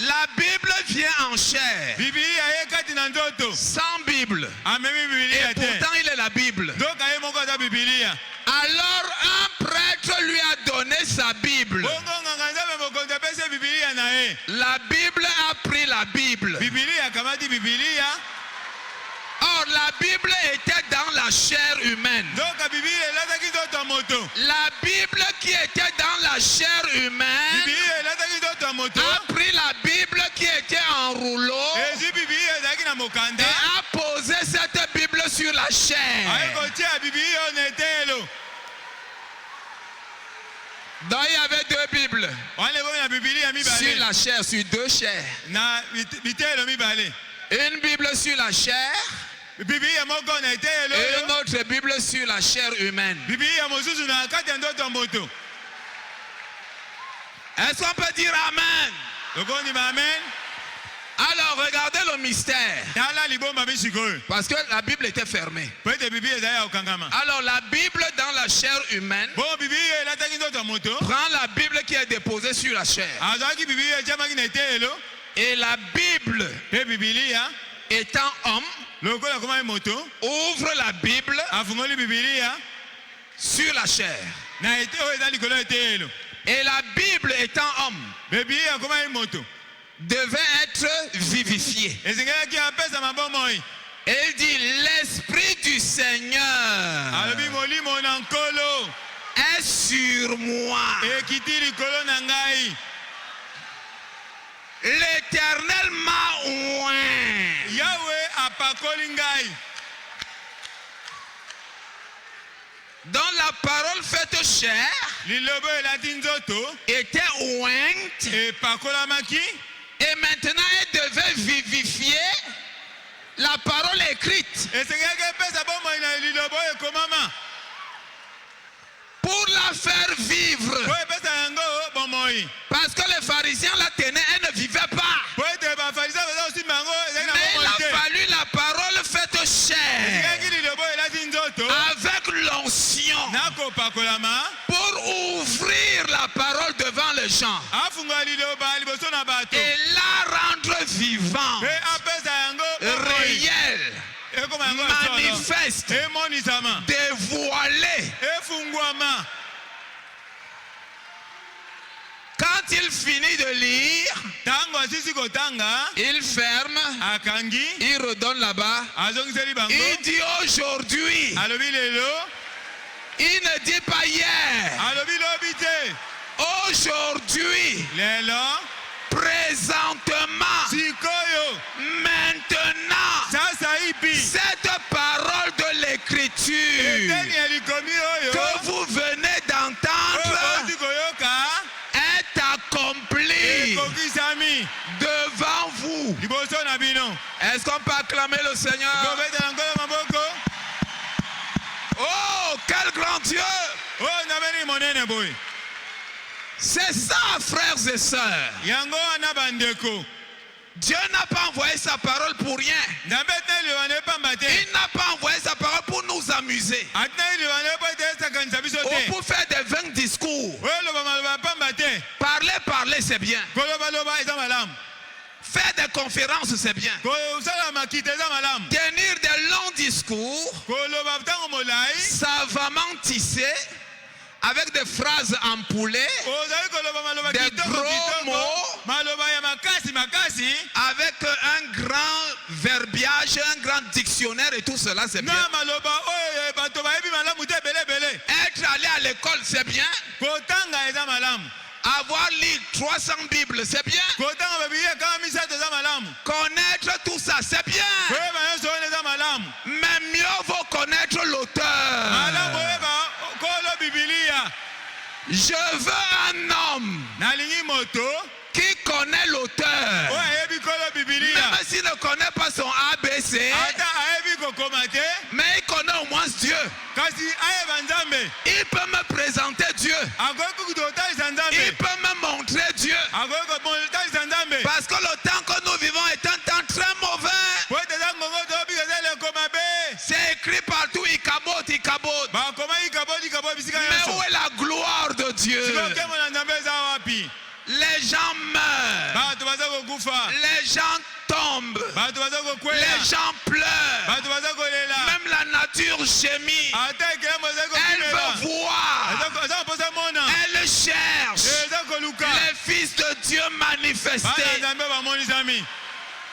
La Bible vient en chair, bibilia ye kati na nzoto. sans Bible. amemi Et bibilia te. pourtant, il est la Bible. donc ye moko aza bibilia. Alors, un prêtre lui a donné sa Bible. bongo nganga nzambe mokonzi apesi ye bibilia na ye. La Bible a pris la Bible. bibilia akamati bibilia. Or, la Bible était dans la chair humaine. donc bibilia elataki nzoto ya moto. La Bible qui était dans la chair humaine bibilia elataki nzoto ya moto. a pris la Bible qui était en rouleau ezwi bibilia ezalaki na mokanda. et a posé cette Bible sur la aye chair. kotia bibilia oyo na etelo. Donc, il y avait deux Bibles wana ebomi na bibilia sur mibale. la chair, sur deux chairs. na bitelo mibale. Une Bible sur la chair bibilia moko na etelo et oyo. une autre Bible sur la chair humaine. bibilia mosusu na kati ya nzoto ya moto. Est-ce qu'on peut dire Amen? okondima amen. Alors, regardez le mystère. tala libomba bisikoyo. Parce que la Bible était fermée. po ete bibilia ezali ya kokangama. Alors, la Bible dans la chair humaine bongo bibilia elataki nzoto ya moto. prend la Bible qui est déposée sur la chair. azwaki bibilia etiamaki na etelo. Et la Bible, mpe bibilia étant homme, lokola akomaki moto. ouvre la Bible afungoli bibilia sur la chair. na ete oyo eza likolo ya eteyelo. Et la Bible étant homme Biblia akomaki moto devait être vivifiée. esengelaki apesa mabomoi. Et il dit, l'Esprit du Seigneur alobi molimo na nkolo est sur moi. ekiti likolo na ngai. L'Éternel m'a oint. Yawe apakoli ngai. Dont la parole faite chair Lilobo elati nzoto était ointe. epakolamaki. Et maintenant elle devait vivifier la parole écrite esengelaki epesa bomoi na lilobo ekomama pour la faire vivre. po epesa yango bomoi. Parce que les pharisiens la tenaient, elle ne vivait pas. po ete bafarisa baza kosimba yango ezali na Mais il bomoi a te. fallu la parole faite chair esengelaki lilobo elati nzoto avec l'onction nakopakolama pour ouvrir la parole devant les gens afungola liloba liboso na bato et la rendre vivante, pe apesa yango bomoi. réelle, ekoma yango solo manifeste, emonisama dévoilée. efungwama. Quand il finit de lire, ntango asisi kotanga il ferme, akangi il redonne là-bas. azongiseli bango Il dit aujourd'hui, alobi lelo il ne dit pas hier. alobi lobi te Aujourd'hui, lelo présentement, sikoyo maintenant, sasa ipi cette parole de l'écriture eteni elikomi oyo que vous venez oyo d'entendre oti koyoka est accomplie ekokisami devant vous. liboso na bino. Est-ce qu'on peut acclamer le Seigneur? kobetela nkolo maboko. Oh, quel grand Dieu! oyo ndameni monene boye. C'est ça, frères et sœurs. yango wana bandeko Dieu n'a pas envoyé sa parole pour rien. nzambe tina liloba epamba te Il n'a pas envoyé sa parole pour nous amuser atina liloba epo ete esakanisa biso ou te pour faire des vains discours. oyo loba maloba epamba te. Parler, c'est bien. kolobaloba eza malamu. Faire des conférences, c'est bien. kosala makita eza malamu. Tenir des longs discours, koloba ntango molai savamment tissés, avec des phrases ampoulées, ozali koloba maloba Des kitoko gros kitoko mots. maloba ya makasi makasi avec un grand verbiage, un grand dictionnaire et tout cela, c'est bien. na maloba oyo bato bayebi malamu te ebelebele. Être allé à l'école, c'est bien. kotanga eza malamu. Avoir lu 300 Bibles, c'est bien. kotanga babilia kama misato eza malamu. Connaître tout ça, c'est bien. koyeba nyonso oyo eza malamu. Mais mieux vaut connaître malamu l'auteur. oyeba kolo bibilia. Je veux un homme nalingi moto qui connaît l'auteur. oyo ayebi kolo bibilia. Même s'il ne connaît pas son ABC, ata ayebi kokoma te mais il connaît au moins Dieu. kasi ayeba nzambe. Il peut me présenter Dieu. akoki kotalisa Il nzambe. peut me montrer Dieu. akoki kotalisa nzambe. Parce que le temps que nous vivons est un temps très mauvais. po ete eza ngongo tobika eza eleko mabe. C'est écrit partout, Ikabot, Ikabot. bakoma ikabodi bisika Mais où nyonso. est la gloire de Dieu? sikokemo na nzambe eza wapi. Les gens meurent. bato baza kokufa. Les gens tombent. bato baza kokwela. Les gens pleurent. bato baza kolela. Même la nature gémit. ata ekelemo eza Elle kokimela. veut voir. aza koposa mona. Elle cherche eza koluka. les fils de Dieu bana manifestés. nzambe bamonisami.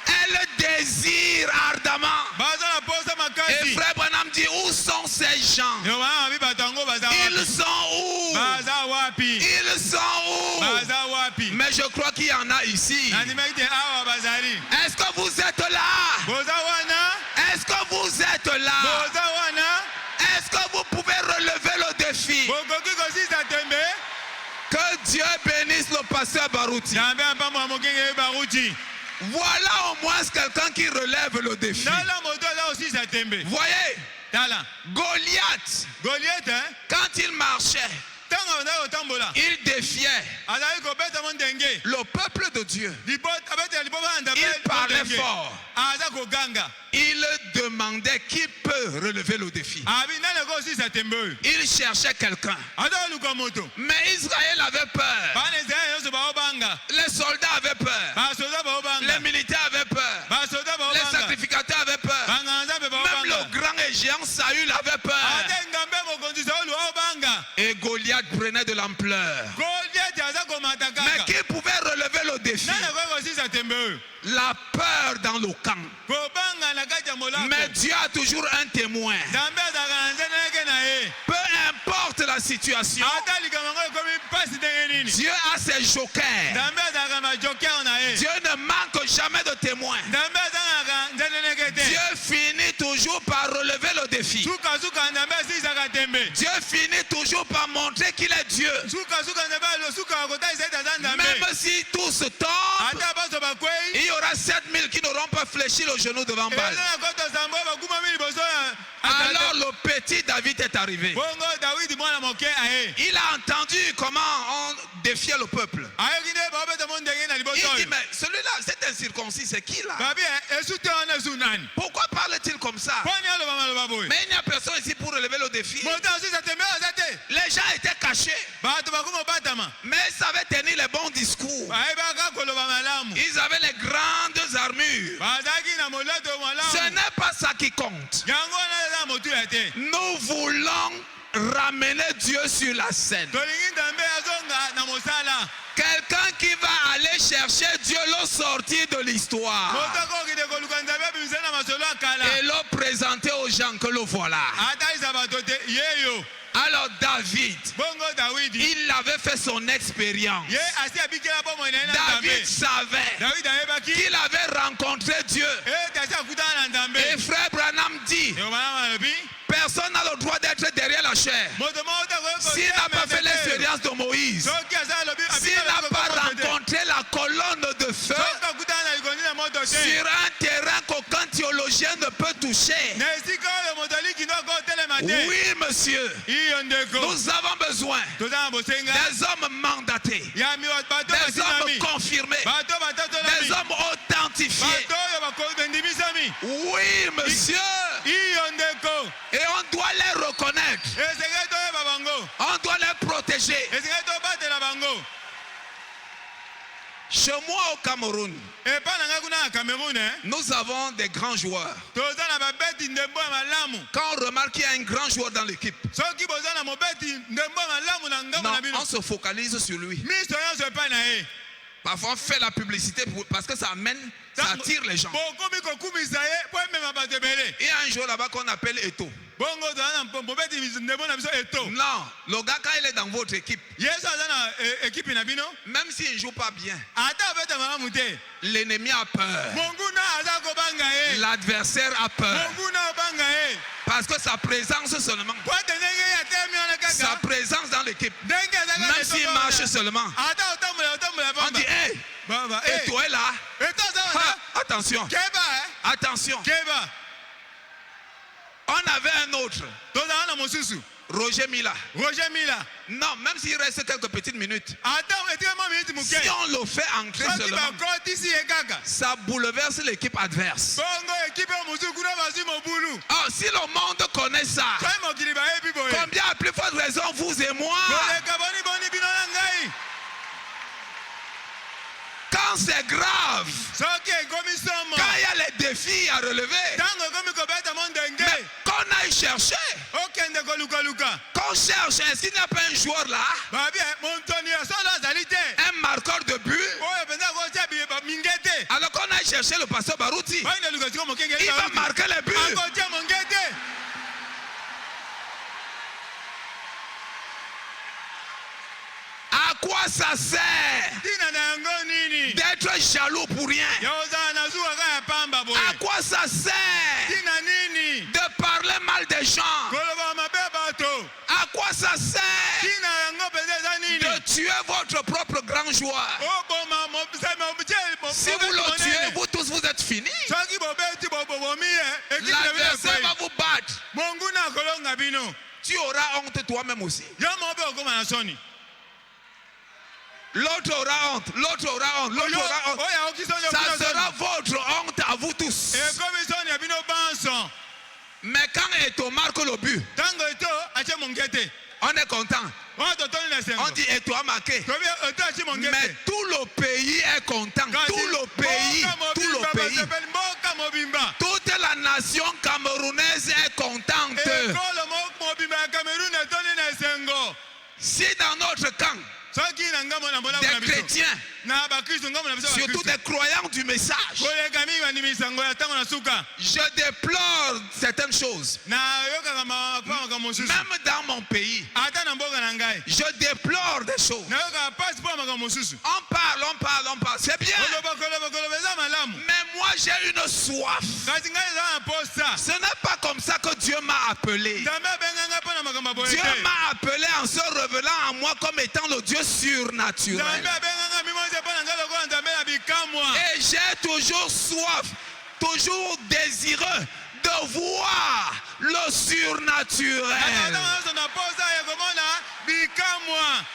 Elle désire ardemment. baza na posa Et makasi. frère Branham dit, où sont ces gens? yobana mabi bato yango baza Ils wapi. sont où? baza wapi. Ils sont où? baza wapi. Mais je crois qu'il y en a ici. nandimaki te awa bazali. Est-ce que vous êtes là? boza wana. Est-ce que vous êtes là? boza wana. Est-ce que vous pouvez relever le défi? bokoki kosisa tembe. Que Dieu bénisse le pasteur Barouti. nzambe apambola mokenge baruti. Voilà au moins quelqu'un qui relève le défi. tala moto aza kosisa tembe. Voyez, tala Goliath, goliete quand il marchait, ntango aza kotambola il défiait azali kobeta mo ndenge. le peuple de Dieu. abetela liboba ya nzambe Il parlait ndenge. fort. aza koganga. Il demandait qui peut relever le défi. abi nani akosisa tembe oyo. Il cherchait quelqu'un. aza koluka moto. Mais Israël avait peur. bana israele nyonso baobanga. Les soldats avaient peur. basoda Les baobanga. militaires avaient peur. basoda Les baobanga. sacrificateurs avaient peur. banganga nzambe Même baobanga. le grand et géant Saül avait peur. ate ngambe mokonzi saulu aobanga. Et Et Goliath prenait de l'ampleur. Goliath aza komata Mais kaka. qui pouvait relever le défi? Nani akoki kosisa tembe oyo? La peur dans le camp. Kobanga na kati ya molako. Mais Dieu a toujours un témoin. Nzambe azalaka na nzeneleke na ye. Peu importe la situation, Ata likambo yango ekomi mpasi ndenge nini. Dieu a ses jokers. Nzambe azalaka na joker na ye. Dieu ne manque jamais de témoins. Nzambe azalaka nzeneleke te. Dieu finit toujours par relever le défi. Sukasuka Nzambe asilisaka tembe. Dieu finit toujours par montrer qu'il est Dieu. Sukasuka Nzambe alosukaka kotalisa ete aza Nzambe. Même si tous tombent, Ata baso bakwei. il y aura 7000 qui n'auront pas fléchi le genou devant Baal. Eza na koto sambo bakumami liboso ya. Alors le petit David est arrivé. Bongo Dawidi mwana moke aye. Il a entendu comment on défiait le peuple. Ayoki nde baobeta mo ndenge na liboso Il dit, oyo. mais celui-là, c'est incirconcis, c'est qui là? Babi esu te wana esu nani? Pourquoi parle-t-il comme ça? Poni aloba maloba boye. Mais il n'y a personne ici pour relever le défi. Moto asisa tembe aza te. Les gens étaient cachés, Bato bakuma obatama. mais ils savaient tenir les bons discours. Bayebaka koloba malamu. Ils avaient les grandes armures. Bazalaki na molato Ce malamu. n'est pas ça qui compte. Yango wana eza motuya te. Nous voulons ramener Dieu sur la scène. Tolingi Nzambe azonga na mosala. Quelqu'un qui va aller chercher Dieu, le sortir de l'histoire Moto akokende koluka Nzambe abimise na masolo ya kala. et le présenter aux gens que le voilà. Atalisa bato te yeyo. Alors David, Bongo Dawidi. il avait fait son expérience. Ye asi abikela bomoi na ye na Nzambe. David savait Dawidi ayebaki. qu'il avait rencontré Dieu. Ete asi akutana na Nzambe. Et frère Branham dit, Yo malamu alobi. personne n'a le droit d'être derrière la chair. Moto moko te koyeba S'il n'a pas fait l'expérience de Moïse, soki aza alobi s'il n'a pas rencontré la colonne de feu soki akutana na likoni na moto te. sur un terrain qu'aucun théologien ne peut toucher. Na esika oyo moto aliki ndoko otelema te. Oui, monsieur, Iyo ndeko. nous avons besoin Toza na bosenga. des hommes mandatés, Ya bato des hommes basinami. confirmés, Bato des batatolami. hommes authentifiés. Bato oyo bakondimisami. Oui, monsieur, Iyo ndeko. et on doit les reconnaître, Esenge toyeba bango. on doit les protéger. Esenge tobatela bango. Chez moi au Cameroun, Epa na ngai kuna na Cameroun, nous avons des grands joueurs. toza na babeti ndembo ya malamu. Quand on remarque qu'il y a un grand joueur dans l'équipe, Soki boza na mobeti ndembo ya malamu na ngambo non, na bino. on se focalise sur lui. Miso nyonso epai na ye. Parfois, on fait la publicité parce que ça attire les gens. Bokomi kokumisa ye po emema bato ebele. Il y a un joueur là-bas qu'on appelle Eto. Bongo toza na mobeti ndembo na biso eto. Non, le gars, quand il est dans votre équipe, Yesu aza na ekipe na bino. même s'il ne joue pas bien, Ata abeta malamu te. l'ennemi a peur. Monguna aza kobanga ye. L'adversaire a peur. Monguna obanga ye. Parce que sa présence seulement, Po ete ndenge ye atelemi wana sa kaka. présence dans l'équipe, Ndenge azaka même s'il marche seulement, Ata otambola on bamba. dit, hey, Baba. Eto est là. Eto aza Ah, wana. attention, Keba attention. Keba. On avait un autre, Toza wana mosusu. Roger Mila. Roger Mila. Non, même s'il reste quelques petites minutes, Ata etikama minute muke. si on le fait entrer Soki seulement, bakotisi ye kaka. ça bouleverse l'équipe adverse. Bongo ekipe ya mosusu kuna bazwi mobulu. Ah, si le monde connaît ça, Soki mokili bayebi boye. combien à plus forte raison vous et moi, Koleka boni bino na ngai. quand c'est grave, Soki ekomi somo. quand il y a les défis à relever, Tango ekomi kobeta mo ndenge. mais qu'on aille chercher, Okende kolukaluka. qu'on cherche, est-ce qu'il n'y a pas un joueur là, Babi montoni ya solo azali te. un marqueur de but, Oyo penza kotia minge te. alors qu'on aille chercher le pasteur Barouti, Baina luka siko mokenge. il va marquer les buts. Akotia monge te. À quoi ça sert Tina na yango nini? d'être jaloux pour rien? Ya ozala na zuwa kaka ya pamba boye. À quoi ça sert Tina nini? de parler mal des gens? Koloba mabe bato. À quoi ça sert Tina yango penza eza nini? de tuer votre propre grand joueur? Oboma Si vous le tuez, vous tous vous êtes finis. soki bobeti bobomi ye. L'adversaire va vous battre. Monguna akolonga bino. Tu auras honte toi-même aussi. Yo mobe okoma na soni. L'autre aura honte, l'autre aura honte, l'autre aura honte. Oya okisoni Ça okuna sera soni. votre honte à vous tous. Ekomi soni ya bino banso. Mais quand Eto marque le but, Tango eto ache mongete. on est content. On totoni na sengo. On dit Eto a marqué. Tobi eto ache mongete. Mais tout le pays est content. Tout le pays, tout le pays. Mboka mobimba. Toute la nation camerounaise est contente. Ekolo mobimba ya Cameroun etoni na sengo. Si dans notre camp, soki na ngambo na mbolamu na des biso chrétiens, na bakristo ngambo na biso surtout des croyants du message, koleka mingi bandimi misango ya ntango na suka je déplore certaines choses. na yokaka makambo mosusu Même dans mon pays, ata na mboka na ngai je déplore des choses. na yokaka pasi mpo ya makambo mosusu On parle, c'est bien. koloba eza malamu Mais moi j'ai une soif. kasi ngai eza na posa Ce n'est pas comme ça que Dieu m'a appelé. nzambe abenga ngai mpo na makambo ya boye Dieu te m'a appelé en se révélant à moi comme étant le Dieu surnaturel. nzambe abenga ngai mimose mpo na ngai lokola nzambe ya bikamwa Et j'ai toujours soif, toujours désireux de voir le surnaturel. nyonso na posa ya komona bikamwa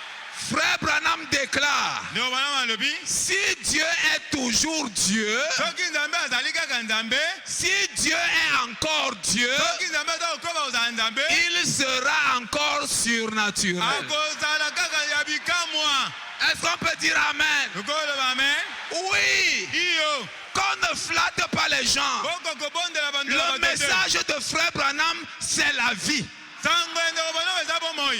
Frère Branham déclare, ndeko bana malobi si Dieu est toujours Dieu, soki nzambe azali kaka nzambe si Dieu est encore Dieu, soki nzambe aza kokoba kozala nzambe il sera encore surnaturel. akozala kaka ya bikamwa Est-ce qu'on peut dire Amen? okoloba amen Oui, iyo qu'on ne flatte pas les gens. okokobondela bantu Le message de Frère Branham, c'est la vie. sango ya ndeko bana eza bomoi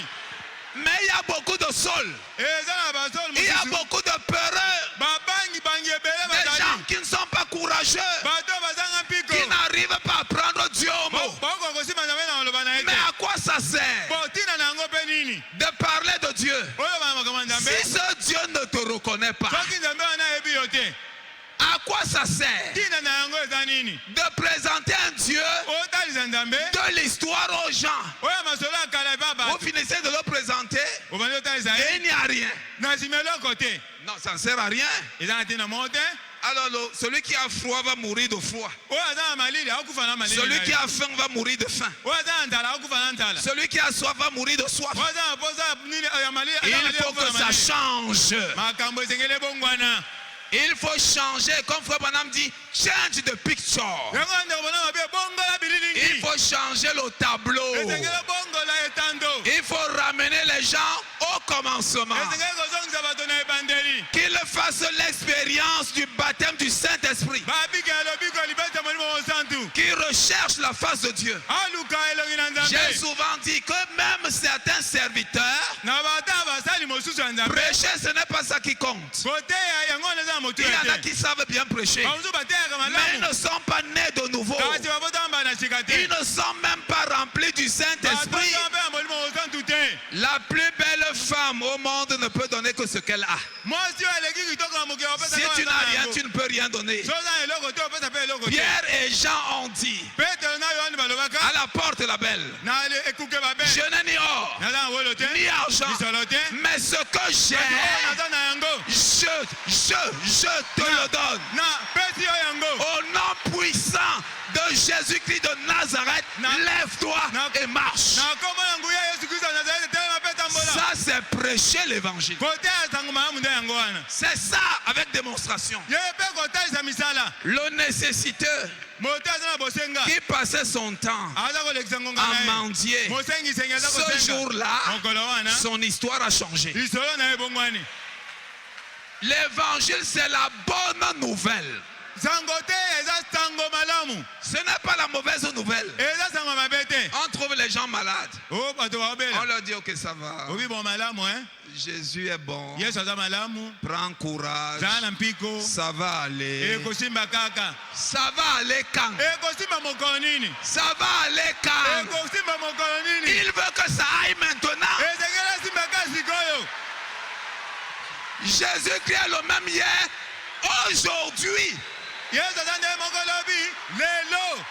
Mais il y a beaucoup de sols. eza na basole Il y a mosusu beaucoup de peureux. babangi ebele Des gens bazali qui ne sont pas courageux. bato bazanga mpiko Qui n'arrivent pas à prendre Dieu au mot. boko kosimba nzambe na maloba na ye Mais te à quoi ça sert bo ntina na yango mpe nini de parler de Dieu oloba na makambo ya nzambe si ce Dieu ne te reconnaît pas? soki nzambe wana ayebi yo te À quoi ça sert ntina na yango eza nini de présenter un Dieu otalisa nzambe de l'histoire aux gens? oyo masolo ya kala epa Vous bato finissez de le présenter obandi otalisa et ye il n'y a rien. na nsima eloko te Non, ça ne sert à rien. eza na ntina moko te Alors celui qui a froid va mourir de froid. oyo aza na malili akufa na malili Celui na qui ye. a faim va mourir de faim. oyo aza na nzala akufa na nzala Celui qui a soif va mourir de soif. oyo aza na posa nini ya malili Il faut que ça change. makambo esengeli ebongwana Il faut changer. Comme Frère Branham dit, change the picture. yango ndeko bona mabe bongola Il bililingi faut changer le tableau. esengeli bongola etando Il faut ramener les gens au commencement. esengeli kozongisa bato na ebandeli Qu'ils fassent l'expérience du baptême du Saint-Esprit. babika elobiko libeta molimo mosantu Qu'ils recherchent la face de Dieu. aluka elongi na J'ai nzambe souvent dit que même certains serviteurs, na bata basali mosusu ya nzambe prêcher ce n'est pas ça qui compte. koteya yango wana eza na motu Il y en a ya te qui savent bien prêcher, bamosusu bateyaka mais ils malamu ne sont pas nés de nouveau. kasi babotamba na sika te Ils ne sont même pas remplis du Saint-Esprit. batonga mpe ya molimo mosantu te La plus belle femme au monde ne peut donner que ce qu'elle a. mwasi oyo eleki kitoko na mokili Si tu n'as rien, tu opesa ne peux rien donner. soza eloko te opesa mpe eloko te Pierre et Jean ont dit petelo na yohane balobaka à la porte la belle, na ekuke babe je n'ai ni or, naza na wolo te ni argent, lisolo te mais ce que j'ai, oyo naza na yango je te le donne. na pesi yo yango Au nom puissant de Jésus-Christ de Nazareth, lève-toi et marche. na kombo na nguya yesu kristo ya nazareti telema mpe tambola Ça, c'est prêcher l'évangile. koteya sango malamu nde yango wana C'est ça avec démonstration. ye mpe kotalisa misala Le nécessiteur moto aza na bosenga qui passait son temps aza kolekisa ngonga à na ye mendier, mosengisengi aza ce kosenga jour-là, mokolo wana son histoire a changé. lisolo na ye ebongwani L'évangile, c'est la bonne nouvelle. sango te eza sango malamu Ce n'est pas la mauvaise nouvelle. eza sango mabe te On trouve les gens malades. o bato On baobela leur dit, ok, ça va. obi bon malamu Jésus est bon. yesu aza malamu Prends courage. zala na mpiko Ça va aller. ekosimba kaka Ça va aller quand? ekosimba mokolo nini Ça va aller quand? ekosimba mokolo nini Il veut que ça aille maintenant. ezengeli esimba ka sikoyo Jésus-Christ est le même hier, aujourd'hui. yesu aza nde moko lobi lelo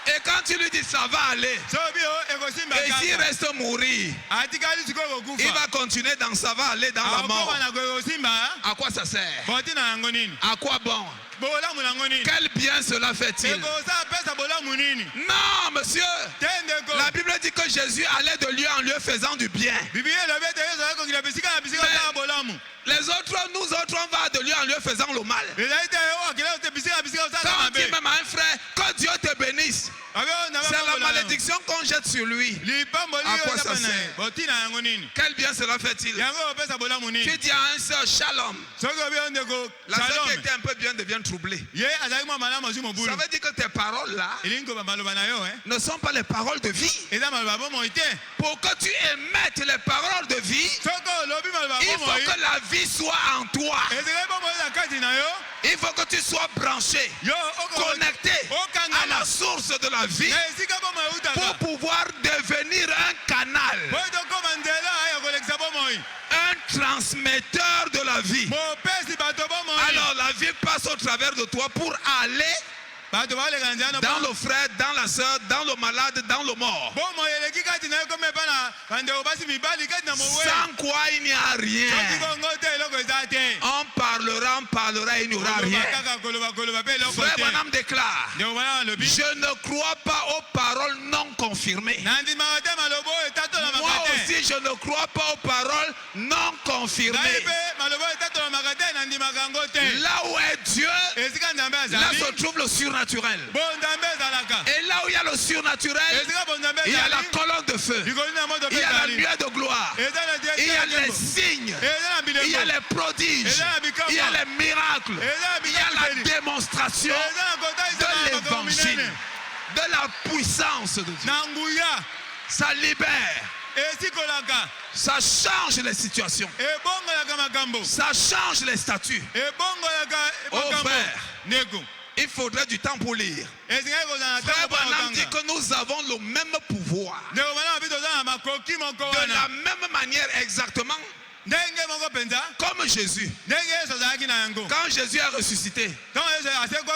Et quand tu lui dis ça va aller, sobi o ekosimba et s'il kaka reste mourir, atikali sikoyo il kokufa va continuer dans ça va aller dans la mort. akokoma na koekosimba À quoi ça sert? boti na yango nini À quoi bon? bolamu nango nini Quel bien cela fait-il? ekosa apesa bolamu nini Non, monsieur. te ndeko La Bible dit que Jésus allait de lieu en lieu faisant du bien. biblia elobi ete yesu akokila bisika na bisika Mais- osala bolamu Les autres, nous autres, on va de lieu en lieu faisant le mal. ezali te oyo akila te bisika na bisika osala Quand on dit mabe même à un frère, que Dieu te bénisse. abe oyo na C'est la babola malédiction qu'on qu'on jette sur lui, à quoi ça sert? Quel bien cela fait-il? Tu dis à un seul shalom. La soeur qui était un peu bien devient troublée. Ça veut dire que tes paroles là ne sont pas les paroles de vie. Pour que tu émettes les paroles de vie, il faut que la vie soit en toi. Il faut que tu sois branché, connecté à la source de la vie pour pouvoir devenir un canal, un transmetteur de la vie. Alors la vie passe au travers de toi pour aller dans le frère, dans la soeur, dans le malade, dans le mort. Sans quoi il n'y a rien. On parlera, il n'y aura rien. Frère Branham déclare, je ne crois pas aux paroles non confirmées. Moi aussi, je ne crois pas aux paroles non confirmées. Là où est Dieu, là se trouve le surnaturel. Et là où il y a le surnaturel, il y a la colonne de feu, il y a la nuée de gloire, il y a les signes, il y a les prodiges, il y a les miracles, il y a la démonstration de l'évangile, de la puissance de Dieu. Ça libère. Ça change les situations. Ça change les statuts. Oh frère, il faudrait du temps pour lire. Frère Branham dit que nous avons le même pouvoir. De la même manière exactement comme Jésus. Quand Jésus a ressuscité,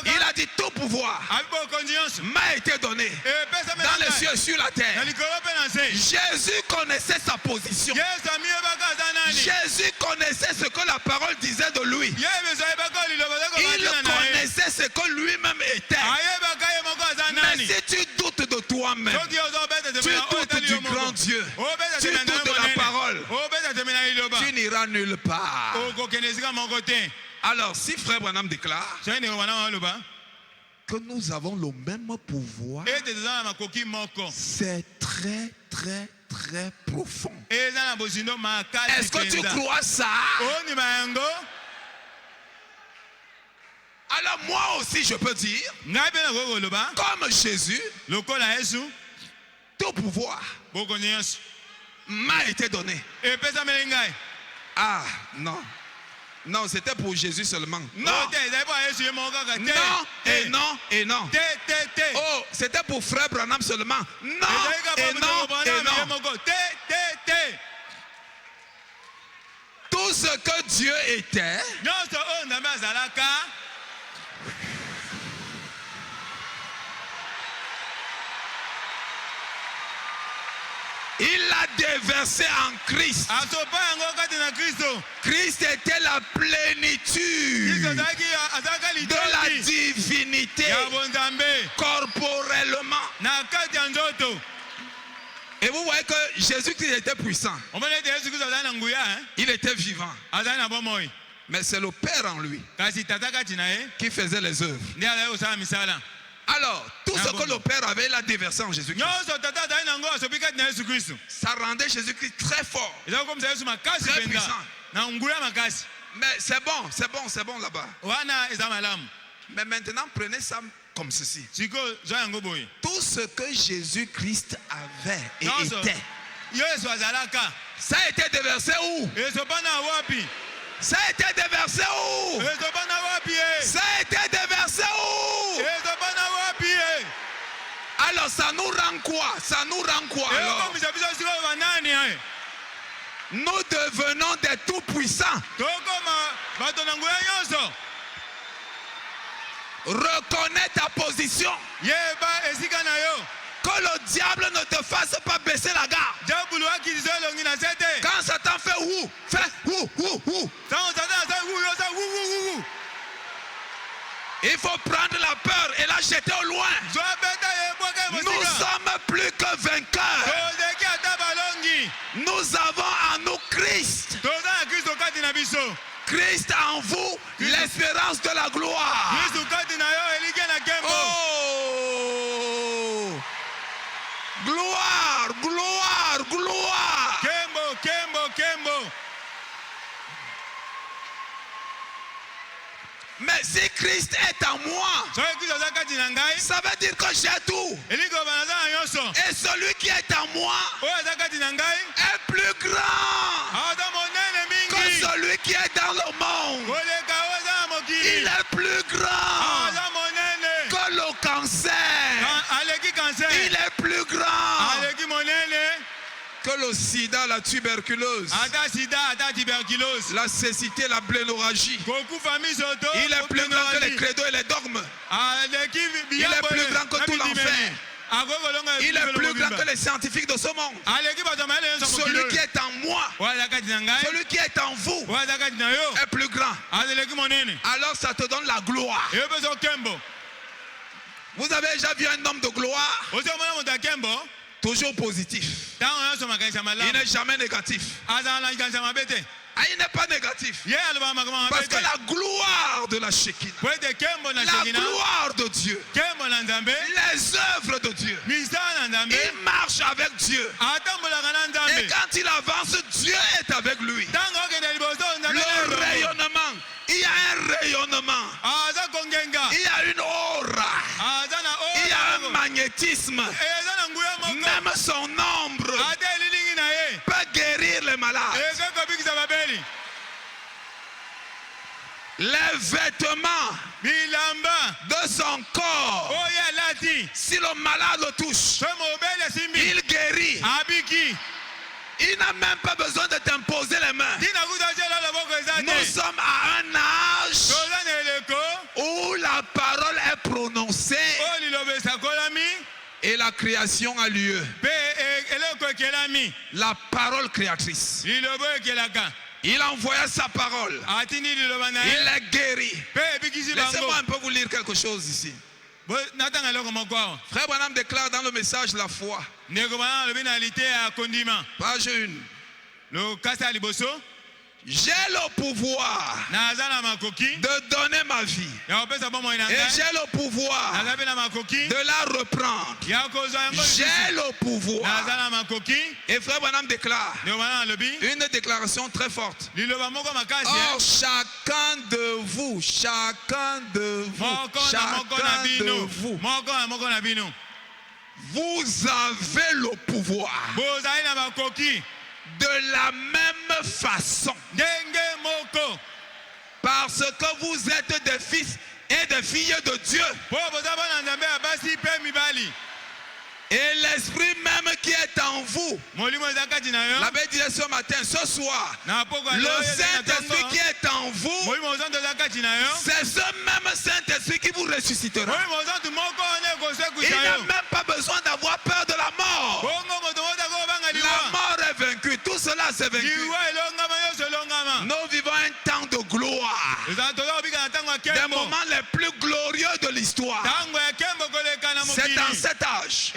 il a dit tout pouvoir m'a été donné dans les cieux et sur la terre. Jésus connaissait sa position. Jésus connaissait ce que la parole disait de lui. Il connaissait ce que lui-même était. Mais si tu doutes de toi-même, tu doutes du grand Dieu, tu doutes de la parole, tu n'iras nulle part. Alors, si Frère Branham déclare que nous avons le même pouvoir, c'est très, très, très profond. Est-ce que tu crois ça? Alors moi aussi je peux dire, comme Jésus, tout pouvoir m'a été donné. Ah non. Non, c'était pour Jésus seulement. Non. Non et non et non. Oh, c'était pour Frère Branham seulement. Non et non et non. Tout ce que Dieu était, il l'a déversé en Christ. Christ était la plénitude de la divinité corporellement. Et vous voyez que Jésus-Christ était puissant. Il était vivant. Mais c'est le Père en lui qui faisait les œuvres. Alors, tout ce que le Père avait, il a déversé en Jésus-Christ. Ça rendait Jésus-Christ très fort, très puissant. Mais c'est bon là-bas. Mais maintenant, prenez ça comme ceci. Tout ce que Jésus-Christ avait et était, ça a été déversé où? Ça a été déversé où? Ça a été déversé où? Alors ça nous rend quoi? Ça nous rend quoi alors? Nous devenons des tout-puissants. Reconnais ta position. Que le diable ne te fasse pas baisser la garde. Quand Satan fait ou, fais ou. Il faut prendre la peur et la jeter au loin. Nous sommes plus que vainqueurs. Nous avons en nous Christ. Christ en vous, l'espérance de la gloire. Oh! Gloire Mais si Christ est en moi, ça veut dire que j'ai tout. Et celui qui est en moi est plus grand que celui qui est dans le monde. Il est plus grand que le cancer. Il est plus grand que le sida, la tuberculose, la cécité, la blénorragie. Il est plus grand que les credos et les dogmes. Il est plus grand que tout l'enfer. Il est plus grand que les scientifiques de ce monde. Celui qui est en moi, celui qui est en vous est plus grand. Alors ça te donne la gloire. Vous avez déjà vu un homme de gloire? Toujours positif. Il n'est jamais négatif. Il n'est pas négatif. Parce que la gloire de la Shekinah, la gloire de Dieu, les œuvres de Dieu, il marche avec Dieu. Et quand il avance, Dieu est avec lui. Le rayonnement, il y a un rayonnement, il y a une aura, il y a un magnétisme. Même son ombre peut guérir les malades. Les vêtements de son corps, si le malade le touche, il guérit. Il n'a même pas besoin de t'imposer les mains. Nous sommes à un âge où la parole est prononcée et la création a lieu. La parole créatrice. Il envoya sa parole. Il est guéri. Laissez-moi un peu vous lire quelque chose ici. Frère Branham déclare dans le message la foi. Page 1. J'ai le pouvoir de donner ma vie. Et j'ai le pouvoir de la reprendre. J'ai le pouvoir. Et Frère Branham déclare une déclaration très forte. Or, chacun de vous, vous avez le pouvoir. De la même façon. Parce que vous êtes des fils et des filles de Dieu. Et l'esprit même qui est en vous. L'abbé disait ce matin, ce soir, le Saint-Esprit qui est en vous, c'est ce même Saint-Esprit qui vous ressuscitera. Il n'a même pas besoin d'avoir peur de la mort. La mort est vaincue, tout cela c'est vaincu. Nous vivons un temps de gloire, des moments les plus glorieux de l'histoire. C'est dans cet âge,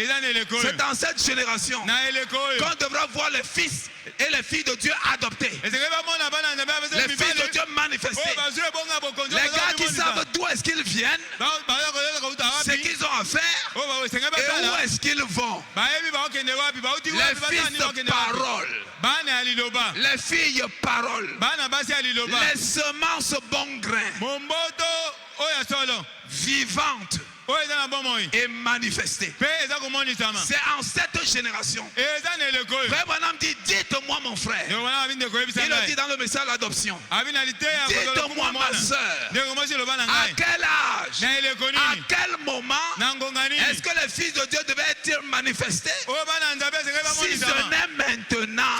c'est dans cette génération qu'on devra voir les fils et les filles de Dieu adoptés, les fils de Dieu manifestés, les gars qui savent d'où est-ce qu'ils viennent, ce qu'ils ont à faire et où est-ce qu'ils vont. Les fils de parole, les filles parole, les semences bon grain, vivantes et manifesté. C'est en cette génération. Frère Branham dit, dites-moi mon frère. Il le dit dans le message de l'adoption. Dites-moi ma soeur. À quel âge, à quel moment est-ce que les fils de Dieu devaient être manifestés? Si ce n'est maintenant.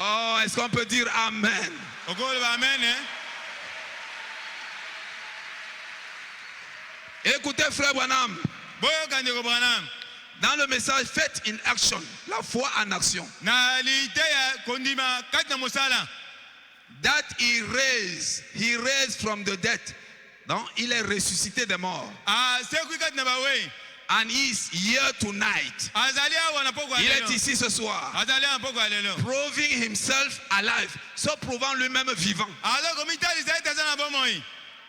Oh, est-ce qu'on peut dire Amen? Écoutez frère Branham. Dans le message Faith in Action, la foi en action. That he raised from the dead. Donc il est ressuscité des morts. And he is here tonight. Il est ici ce soir. Proving himself alive. Se prouvant lui-même vivant.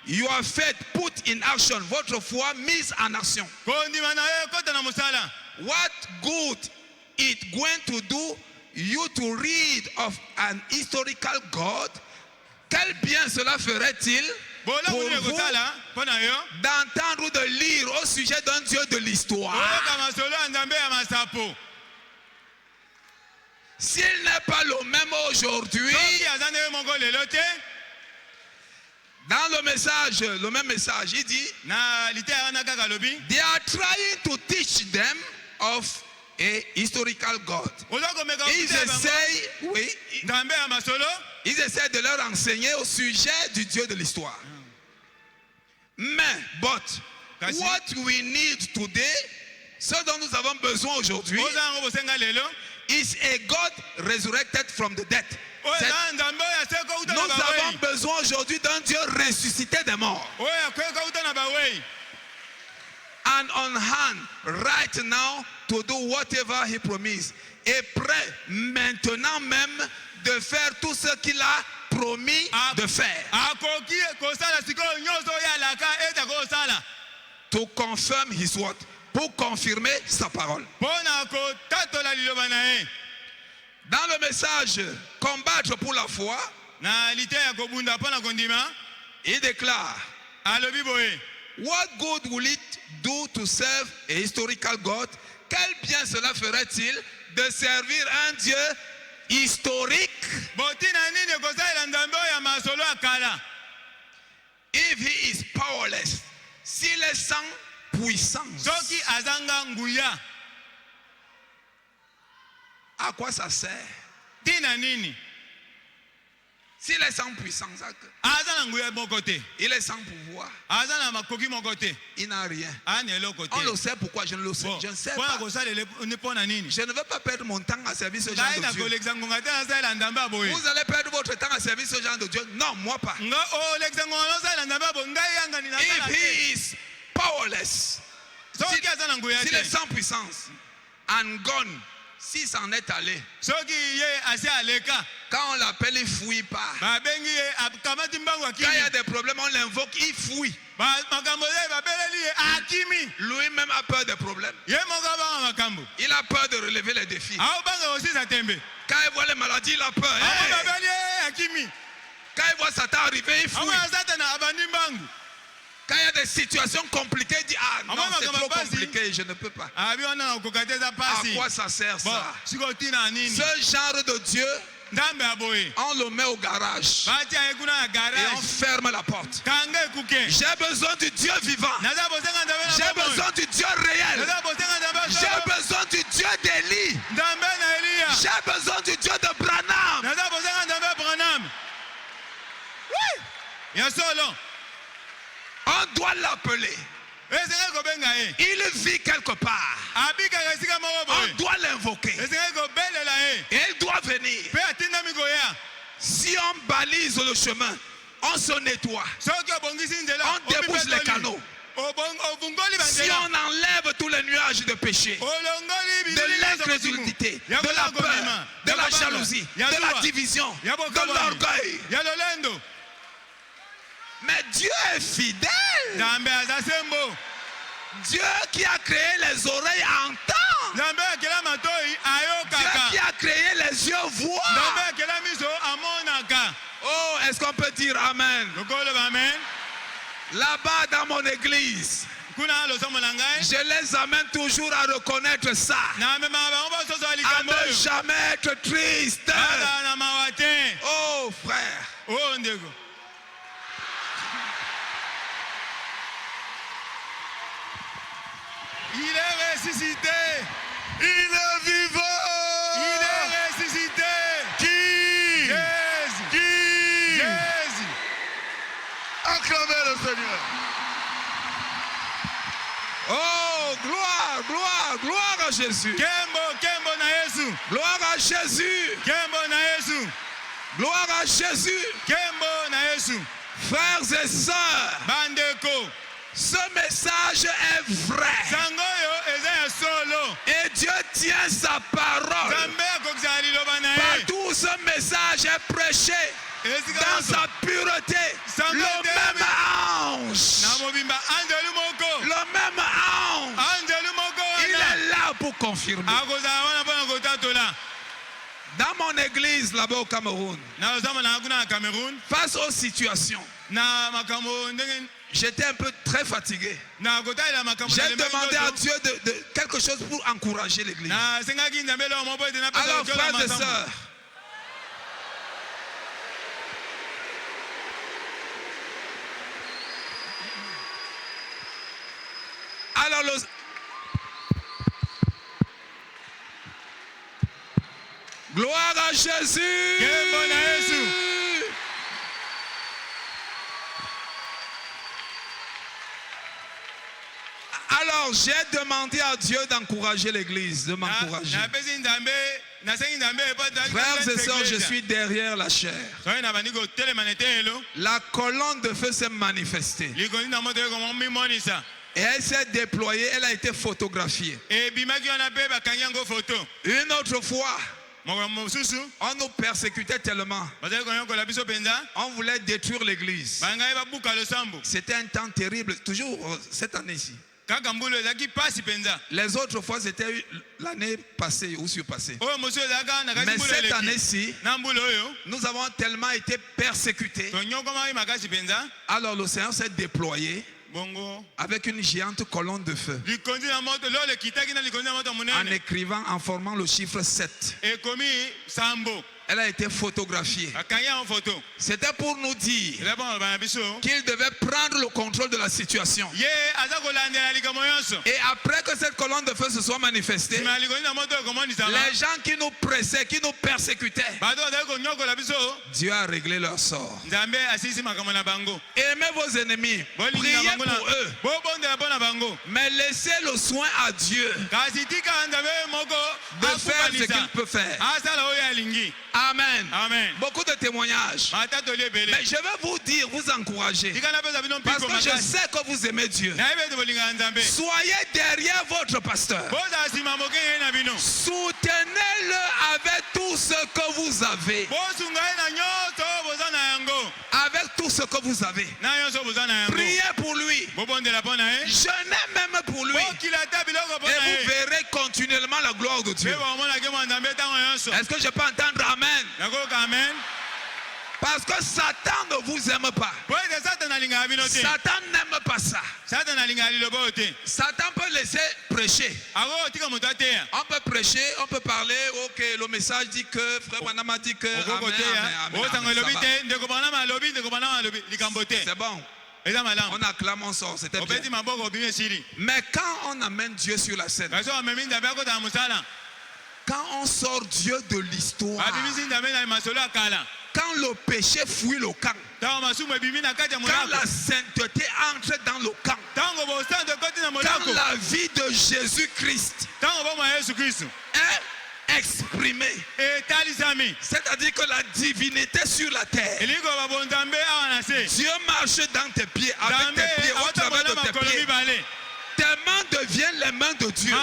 Your faith put in action. Votre foi mise en action. What good it going to do you to read of an historical God? Quel bien cela ferait-il pour vous d'entendre ou de lire au sujet d'un Dieu de l'histoire. S'il n'est pas le même aujourd'hui, dans le même message, il dit, they are trying to teach them of a historical God. Ils essaient de leur enseigner au sujet du Dieu de l'histoire. Mais, what we need today, ce dont nous avons besoin aujourd'hui, is a God resurrected from the dead. Nous avons besoin aujourd'hui d'un Dieu ressuscité des morts. And on hand right now to do whatever he promised. Et prêt maintenant même de faire tout ce qu'il a promis de faire. To confirm his word. Pour confirmer sa parole. Dans le message combattre pour la foi, il déclare, what good will it do to serve a historical God? Quel bien cela ferait-il de servir un Dieu historique? If he is powerless, s'il est sans puissance, à quoi ça sert? S'il est sans puissance, il est sans pouvoir, il n'a rien. On le sait pourquoi je ne le sais. Je ne sais pas. Je ne veux pas perdre mon temps à servir ce genre de Dieu. Vous allez perdre votre temps à servir ce genre de Dieu? Non, moi pas. If he is powerless, s'il est sans puissance, and gone, s'il s'en est allé, quand on l'appelle, il ne fouille pas. Quand il y a des problèmes, on l'invoque, il fouille. Lui-même a peur des problèmes. Il a peur de relever les défis. Quand il voit les maladies, il a peur. Quand il voit Satan arriver, il fouille. Quand il y a des situations compliquées, il dit, ah non, c'est trop compliqué, je ne peux pas. À quoi ça sert ça? Ce genre de Dieu, on le met au garage et on ferme la porte. J'ai besoin du Dieu vivant. J'ai besoin du Dieu réel. J'ai besoin du Dieu d'Élie. J'ai besoin du Dieu de Branham. On doit l'appeler. Il vit quelque part. On doit l'invoquer. Et il doit venir. Si on balise le chemin, on se nettoie. On débouche les canaux. Si on enlève tous les nuages de péché, de l'incrédulité, de la peur, de la jalousie, de la division, de l'orgueil. Mais Dieu est fidèle. Dieu qui a créé les oreilles entend. Dieu qui a créé les yeux voient. Oh, est-ce qu'on peut dire Amen? Là-bas dans mon église, je les amène toujours à reconnaître ça. À ne jamais être triste. Oh frère. Il est ressuscité. Il est vivant. Il est ressuscité. Qui? Jésus. Qui? Jésus. Acclamez le Seigneur. Oh, gloire, gloire, gloire à Jésus. Kembo na Yesu. Gloire à Jésus. Kembo na Yesu. Gloire à Jésus. Kembo na Yesu. Frères et sœurs, bandeko, ce message est vrai. Et Dieu tient sa parole. Partout où ce message est prêché, dans sa pureté, le même ange, il est là pour confirmer. Dans mon église là-bas au Cameroun, face aux situations, j'étais un peu très fatigué. J'ai demandé à Dieu de quelque chose pour encourager l'église. Alors, frères et sœurs, alors gloire à Jésus. Alors j'ai demandé à Dieu d'encourager l'église, de m'encourager. Frères et sœurs, je suis derrière la chair. La colonne de feu s'est manifestée. Et elle s'est déployée, elle a été photographiée. Une autre fois, on nous persécutait tellement. On voulait détruire l'église. C'était un temps terrible, toujours cette année-ci. Les autres fois, c'était l'année passée ou surpassée. Mais cette année-ci, nous avons tellement été persécutés. Alors le Seigneur s'est déployé avec une géante colonne de feu, en écrivant, en formant le chiffre 7. Elle a été photographiée. C'était pour nous dire qu'il devait prendre le contrôle de la situation. Et après que cette colonne de feu se soit manifestée, les gens qui nous pressaient, qui nous persécutaient, Dieu a réglé leur sort. Aimez vos ennemis, priez pour eux, mais laissez le soin à Dieu de faire ce qu'il peut faire. Amen. Amen. Beaucoup de témoignages. Mais je vais vous dire, vous encourager. Parce que je sais que vous aimez Dieu. Soyez derrière votre pasteur. Soutenez-le avec tout ce que vous avez. Avec tout ce que vous avez. Priez pour lui. Jeûnez même pour lui. Et vous verrez continuellement la gloire de Dieu. Est-ce que je peux entendre Amen? Amen. Parce que Satan ne vous aime pas. Satan n'aime pas ça. Satan peut laisser prêcher. On peut prêcher, on peut parler. Ok, le message dit que Frère Manam a dit que. C'est bon. On acclame, on sort, c'était bien. Mais quand on amène Dieu sur la scène, quand on sort Dieu de l'histoire, quand le péché fuit le camp, quand la sainteté entre dans le camp, quand la vie de Jésus-Christ est exprimée, c'est-à-dire que la divinité sur la terre, Dieu marche dans tes pieds, avec tes pieds, au travers de tes pieds. Tes mains deviennent les mains de Dieu.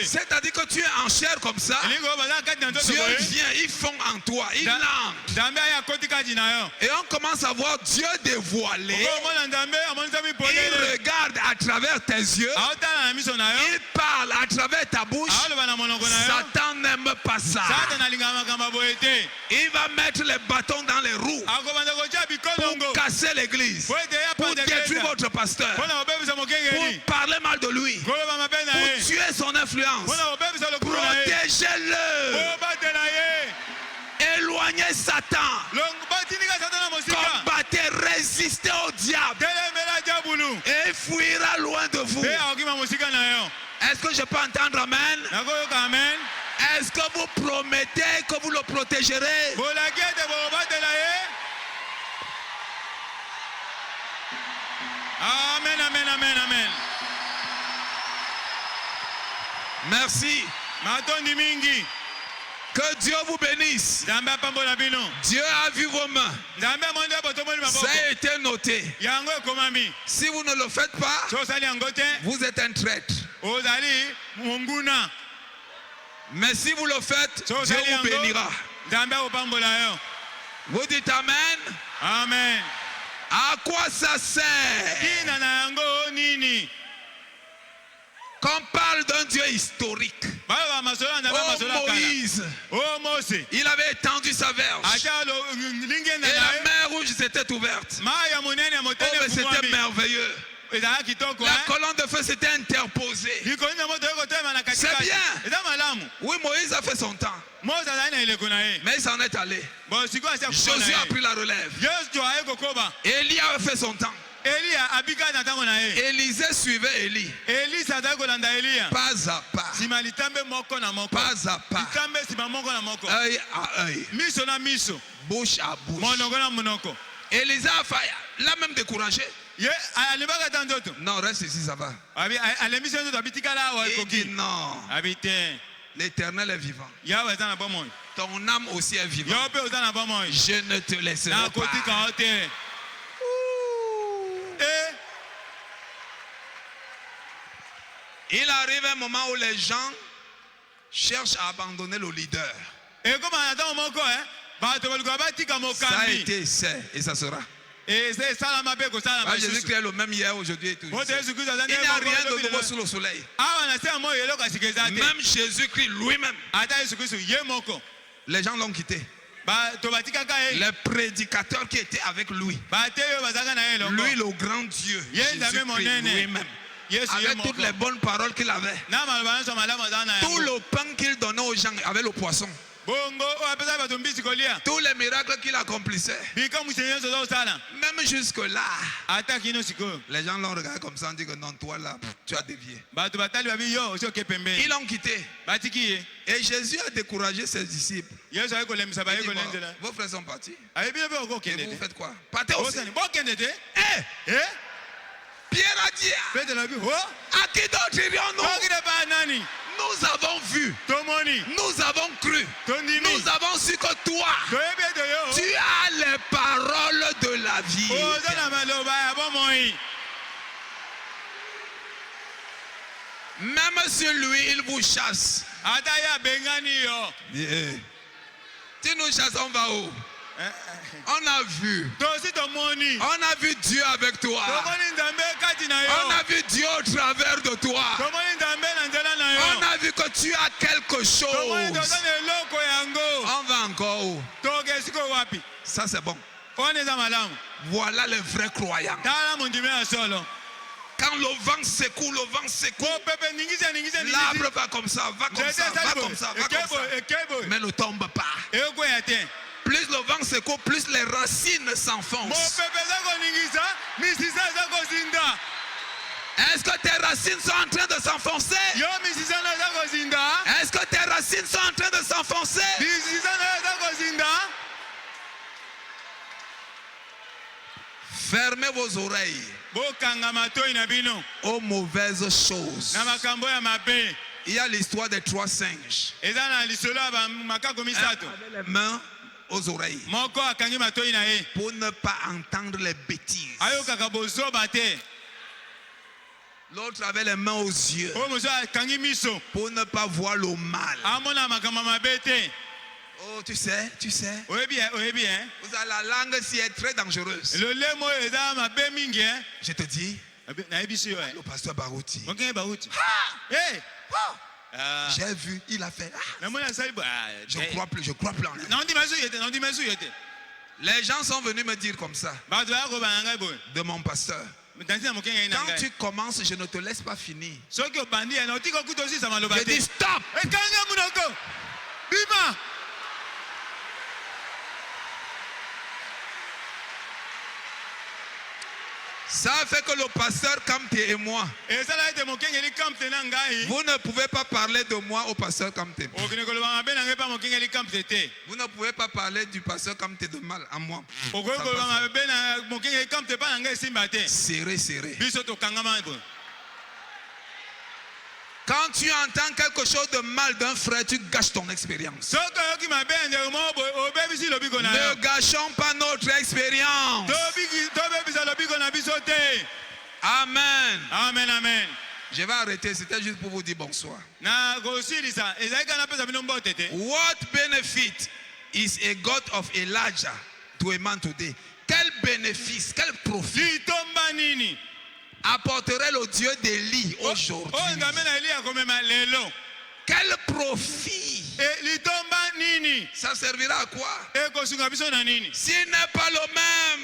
C'est-à-dire que tu es en chair comme ça. Dieu vient, il fond en toi, il entre. Et on commence à voir Dieu dévoilé. Il regarde à travers tes yeux. Il parle à travers ta bouche. Satan n'aime pas ça. Il va mettre les bâtons dans les roues pour casser l'église, pour détruire votre pasteur, pour parler mal de lui, pour tuer son influence. Protégez-le. Éloignez Satan. Combattez, résistez au diable. Et il fuira loin de vous. Est-ce que je peux entendre Amen? Est-ce que vous promettez que vous le protégerez? Amen, amen, amen, amen. Merci. Que Dieu vous bénisse. Dieu a vu vos mains. Ça a été noté. Si vous ne le faites pas, vous êtes un traître. Mais si vous le faites, Dieu vous bénira. Vous dites Amen. Amen. À quoi ça sert qu'on parle d'un Dieu historique? Moïse, il avait étendu sa verge. Et la mer rouge s'était ouverte. Oh, mais c'était merveilleux. La colonne de feu s'était interposée. C'est bien. Oui, Moïse a fait son temps. Mais il s'en est allé. Josué a pris la relève. Élie a fait son temps. Élisée suivait Élie. Pas à pas. Pas à pas. Œil à œil. Bouche à bouche. Élisée l'a même découragé. Non, reste ici, ça va. Il dit non. L'Éternel est vivant. Ton âme aussi est vivante. Je ne te laisserai pas. Il arrive un moment où les gens cherchent à abandonner le leader. Ça a été, c'est et ça sera. Jésus-Christ est le même hier, aujourd'hui et toujours. Il n'y a rien de nouveau sous le soleil. Même Jésus-Christ lui-même. Les gens l'ont quitté. Les prédicateurs qui étaient avec lui. Lui, le grand Dieu. Jésus-Christ lui-même. Avec toutes les bonnes paroles qu'il avait. Tout le pain qu'il donnait aux gens avec le poisson. Tous les miracles qu'il accomplissait. Même jusque-là. Les gens l'ont regardé comme ça, on dit que non, toi là, tu as dévié. Ils l'ont quitté. Et Jésus a découragé ses disciples. Il dit, vos frères sont partis. Et vous faites quoi? Partez aussi. Pierre a dit, à qui d'autre irions-nous? Nous avons vu, nous avons cru, nous avons su que toi, tu as les paroles de la vie. Même si lui, il vous chasse. Si nous chassons, on va où? On a vu. On a vu Dieu avec toi. On a vu Dieu au travers de toi. On a vu que tu as quelque chose. On va encore où? Ça c'est bon. Voilà les vrais croyants. Quand le vent secoue, l'arbre va comme ça, va comme ça, va comme ça, va comme ça. Mais ne tombe pas. Plus le vent secoue, plus les racines s'enfoncent. Est-ce que tes racines sont en train de s'enfoncer? Est-ce que tes racines sont en train de s'enfoncer? Fermez vos oreilles aux mauvaises choses. Il y a l'histoire des 3 singes. Les mains aux oreilles pour ne pas entendre les bêtises. L'autre avait les mains aux yeux pour ne pas voir le mal. Oh, tu sais. Vous avez la langue si est très dangereuse. Je te dis, le pasteur Barouti. J'ai vu, il a fait. Je crois plus en elle. Les gens sont venus me dire comme ça de mon pasteur. Quand tu commences, je ne te laisse pas finir. Je dis stop. Ça fait que le pasteur Kamte et moi, vous ne pouvez pas parler de moi au pasteur Kamte. Vous ne pouvez pas parler du pasteur Kamte de mal à moi. Serré. Quand tu entends quelque chose de mal d'un frère, tu gâches ton expérience. Ne gâchons pas notre expérience. Amen. Je vais arrêter, c'était juste pour vous dire bonsoir. What benefit is a God of Elijah to a man today? Quel bénéfice, quel profit apporterait le Dieu d'Élie aujourd'hui Quel profit? Ça servira à quoi? S'il n'est pas le même,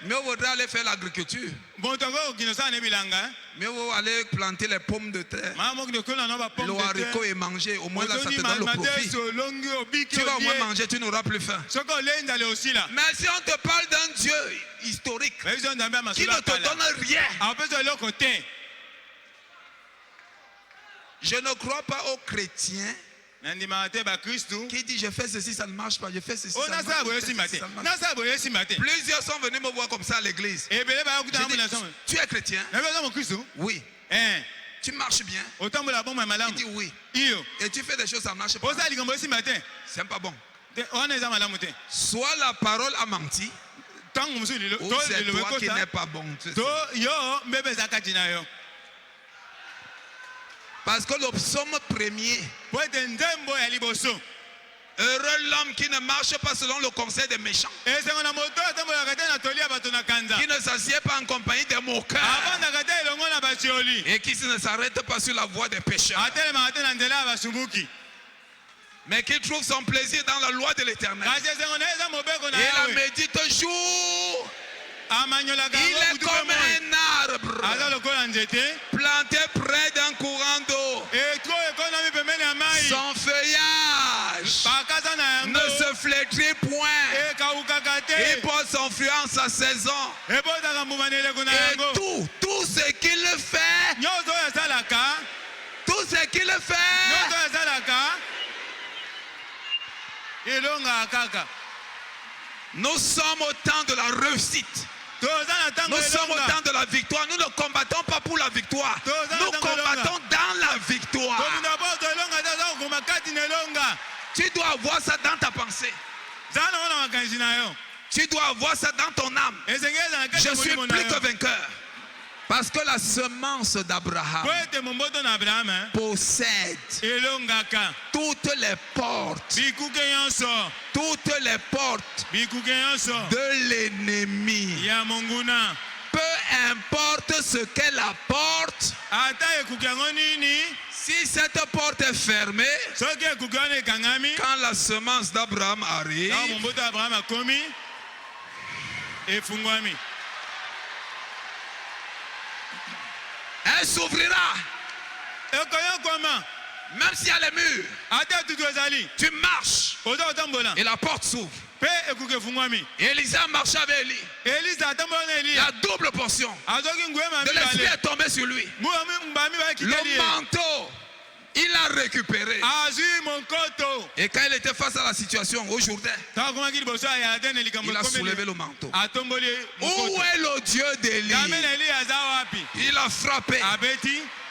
mieux vaudrait aller faire l'agriculture. Mieux vaut aller planter les pommes de terre, le haricot et manger. Au moins là, ça te donne le profit. Tu vas au moins manger, tu n'auras plus faim. Mais si on te parle d'un Dieu historique qui ne te donne rien, je ne crois pas aux chrétiens qui disent je fais ceci, ça ne marche pas, je fais ceci, ça ne marche pas. Plusieurs sont venus me voir comme ça à l'église. J'ai dit, tu es chrétien? Oui. Tu marches bien? Il dit oui. Et tu fais des choses, ça ne marche pas. C'est pas bon. Soit la parole a menti, ou c'est toi qui n'es pas bon. Parce que le psaume premier, heureux l'homme qui ne marche pas selon le conseil des méchants, qui ne s'assied pas en compagnie des moqueurs, et qui ne s'arrête pas sur la voie des pécheurs, mais qui trouve son plaisir dans la loi de l'Éternel. Et la médite jour. Il est comme un arbre planté près d'un courant d'eau. Son feuillage ne se flétrit point. Il porte son fruit en sa saison. Et tout ce qu'il fait, nous sommes au temps de la réussite. Nous sommes au temps de la victoire. Nous ne combattons pas pour la victoire. Nous combattons dans la victoire. Tu dois avoir ça dans ta pensée. Tu dois avoir ça dans ton âme. Je suis plus que vainqueur. Parce que la semence d'Abraham possède toutes les portes de l'ennemi. Peu importe ce qu'elle apporte, si cette porte est fermée, quand la semence d'Abraham arrive, elle s'ouvrira. Même s'il y a les murs, tu marches et la porte s'ouvre. Élisée marchait avec Élie. La double portion de l'esprit est tombée sur lui. Le manteau, il l'a récupéré. Et quand il était face à la situation au Jourdain, il a soulevé le manteau. Où est le Dieu d'Élie? Il a frappé.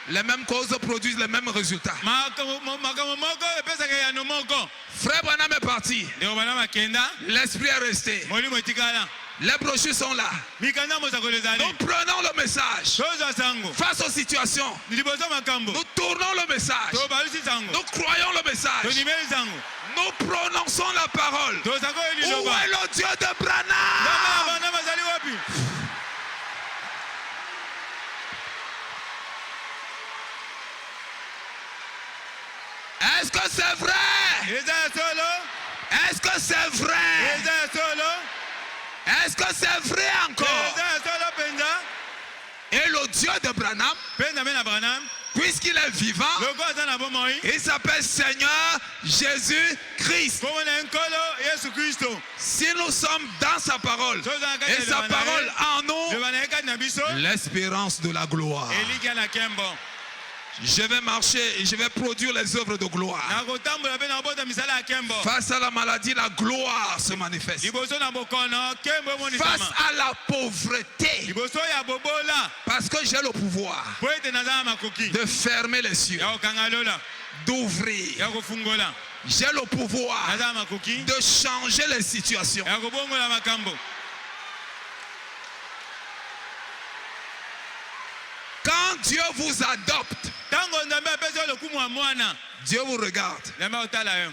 Les mêmes causes produisent les mêmes résultats. Frère Branham est parti. L'esprit est resté. Les brochures sont là. Nous prenons le message face aux situations. Nous tournons le message. Nous croyons le message. Nous prononçons la parole. Où est le Dieu de Branham? Est-ce que c'est vrai? Est-ce que c'est vrai? Est-ce que c'est vrai encore? Et le Dieu de Branham, puisqu'il est vivant, il s'appelle Seigneur Jésus-Christ. Si nous sommes dans sa parole et sa parole en nous, l'espérance de la gloire. Je vais marcher et je vais produire les œuvres de gloire. Face à la maladie, la gloire se manifeste. Face à la pauvreté, parce que j'ai le pouvoir de fermer les cieux, d'ouvrir. J'ai le pouvoir de changer les situations. Quand Dieu vous adopte, Dieu vous regarde.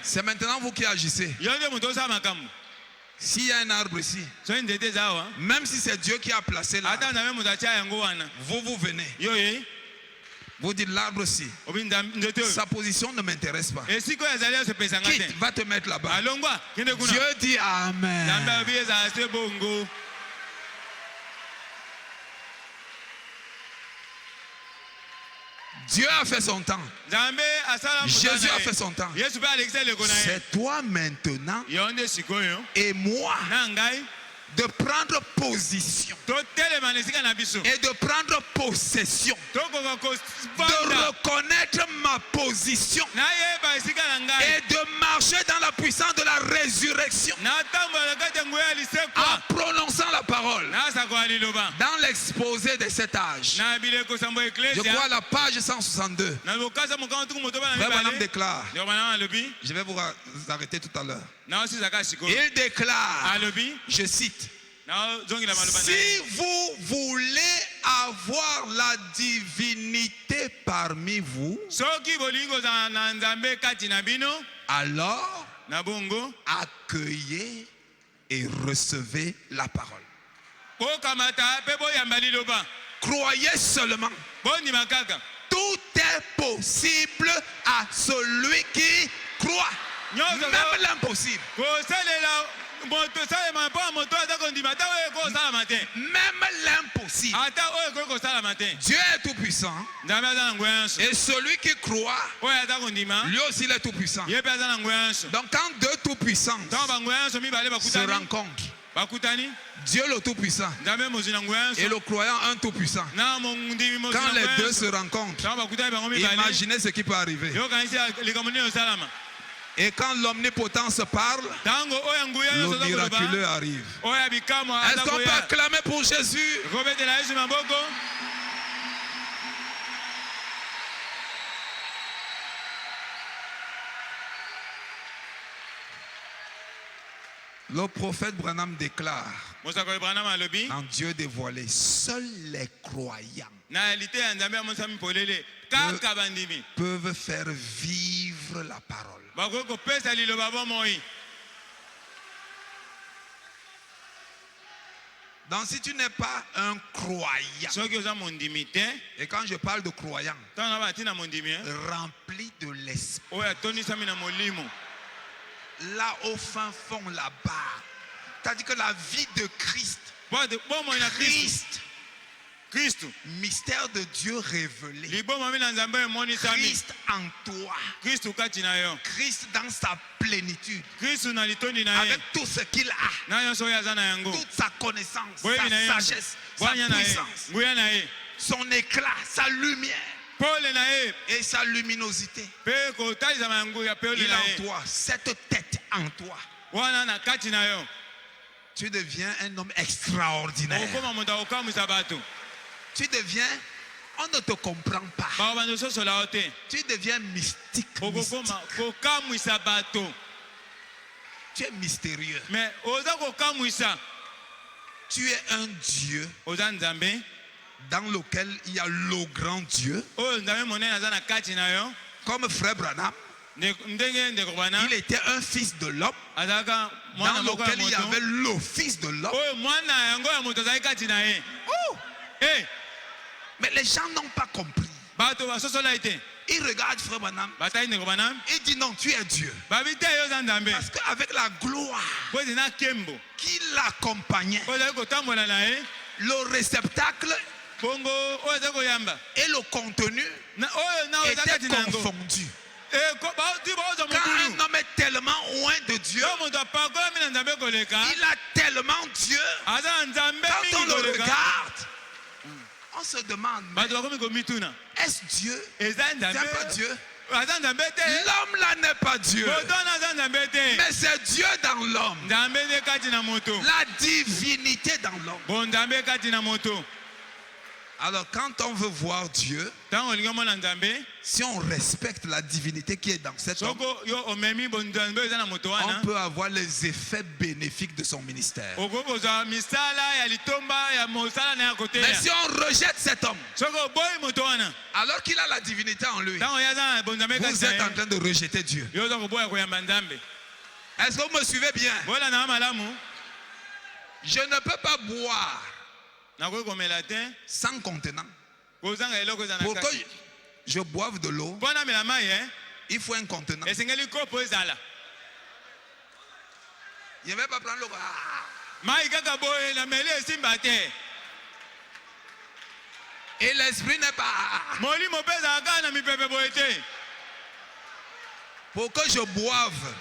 C'est maintenant vous qui agissez. S'il y a un arbre ici, même si c'est Dieu qui a placé là, vous venez. Vous dites l'arbre aussi. Sa position ne m'intéresse pas. Quitte, va te mettre là-bas. Dieu dit Amen. Dieu a fait son temps. Jésus a fait son temps. C'est toi maintenant et moi de prendre position et de prendre possession, de reconnaître ma position et de marcher dans la puissance de la résurrection en prononçant la parole. Dans l'exposé de cet âge, je crois à la page 162, Frère Branham déclare, je vais vous arrêter tout à l'heure. Il déclare, je cite, si vous voulez avoir la divinité parmi vous, alors accueillez et recevez la parole. Croyez seulement. Tout est possible à celui qui croit. Même l'impossible. Même l'impossible. Dieu est tout puissant. Et celui qui croit, lui aussi il est tout puissant. Donc quand deux tout puissants se rencontrent, Dieu le tout puissant et le croyant un tout puissant, quand les deux se rencontrent, imaginez ce qui peut arriver. Et quand l'omnipotence parle, le miraculeux arrive. Est-ce qu'on peut acclamer pour Jésus? Le prophète Branham déclare, en Dieu dévoilé, seuls les croyants peuvent faire vivre la parole. Donc si tu n'es pas un croyant, et quand je parle de croyant, rempli de l'esprit, là au fin fond là-bas, c'est-à-dire que la vie de Christ, mystère de Dieu révélé, Christ en toi, Christ dans sa plénitude, avec tout ce qu'il a, toute sa connaissance, sa sagesse, sa puissance, son éclat, sa lumière et sa luminosité. Il est en toi, cette tête en toi. Tu deviens un homme extraordinaire. Tu deviens, on ne te comprend pas. Tu deviens mystique. Tu es mystérieux. Tu es un Dieu dans lequel il y a le grand Dieu. Comme Frère Branham, il était un fils de l'homme dans lequel il y avait le fils de l'homme. Oh! Mais les gens n'ont pas compris. Ils regardent Frère Branham. Il dit non, tu es Dieu. Parce qu'avec la gloire qui l'accompagnait, le réceptacle et le contenu étaient confondus. Quand un homme est tellement loin de Dieu, il a tellement Dieu, quand on le regarde, on se demande, est-ce Dieu? C'est pas Dieu. L'homme là n'est pas Dieu, mais c'est Dieu dans l'homme, la divinité dans l'homme. Alors quand on veut voir Dieu, si on respecte la divinité qui est dans cet homme, on peut avoir les effets bénéfiques de son ministère. Mais si on rejette cet homme, alors qu'il a la divinité en lui, vous êtes en train de rejeter Dieu. Est-ce que vous me suivez bien? Je ne peux pas boire sans contenant. je boive de l'eau, il faut un contenant. Je ne vais pas prendre l'eau. Et l'esprit n'est pas. Pour que je boive,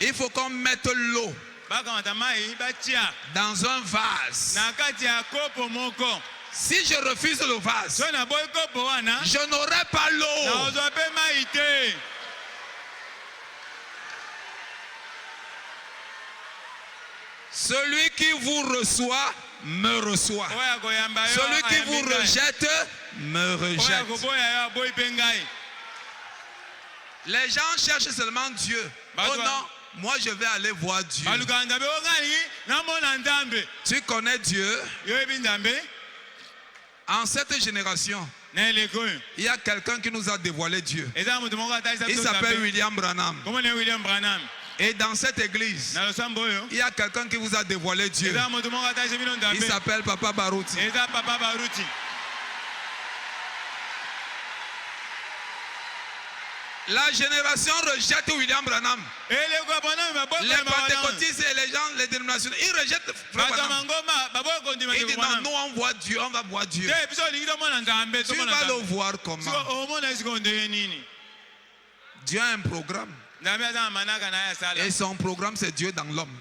il faut qu'on mette l'eau dans un vase. Si je refuse le vase, je n'aurai pas l'eau. Celui qui vous reçoit, me reçoit. Celui qui vous rejette, me rejette. Les gens cherchent seulement Dieu. Oh non, moi je vais aller voir Dieu. Tu connais Dieu? En cette génération, il y a quelqu'un qui nous a dévoilé Dieu. Il s'appelle William Branham. Et dans cette église, il y a quelqu'un qui vous a dévoilé Dieu. Il s'appelle Papa Baruti. La génération rejette William Branham. Les pentecôtistes et les gens, les dénominations, ils rejettent Frère Branham. Ils disent non, nous on voit Dieu, on va voir Dieu. Tu vas le voir comment? Dieu a un programme. Et son programme, c'est Dieu dans l'homme.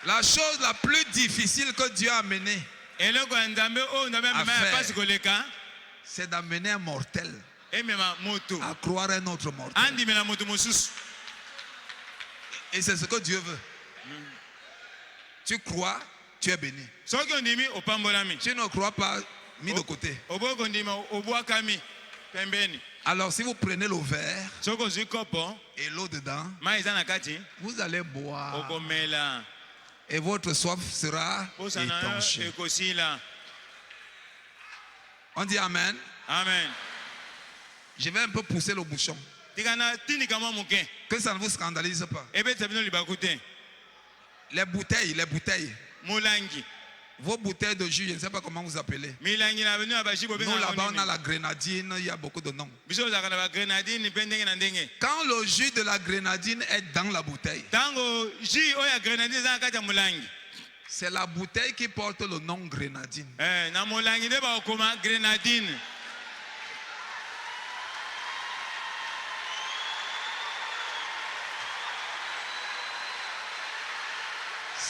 La chose la plus difficile que Dieu a menée à faire, c'est d'amener un mortel à croire un autre mortel. Et c'est ce que Dieu veut. Tu crois, tu es béni. Tu ne crois pas, mis de côté. Alors si vous prenez le verre et l'eau dedans, vous allez boire et votre soif sera étanchée. On dit Amen. Amen. Je vais un peu pousser le bouchon. Que ça ne vous scandalise pas. Les bouteilles. Vos bouteilles de jus, je ne sais pas comment vous appelez. Nous là-bas on a la grenadine, il y a beaucoup de noms. Quand le jus de la grenadine est dans la bouteille, c'est la bouteille qui porte le nom grenadine.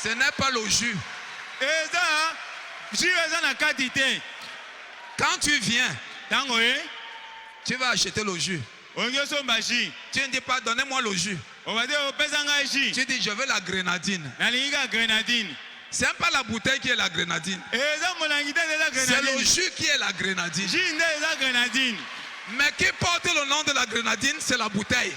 Ce n'est pas le jus. Quand tu viens, tu vas acheter le jus. Tu ne dis pas donnez-moi le jus. Tu dis je veux la grenadine. Ce n'est pas la bouteille qui est la grenadine. C'est le jus qui est la grenadine. Mais qui porte le nom de la grenadine, c'est la bouteille.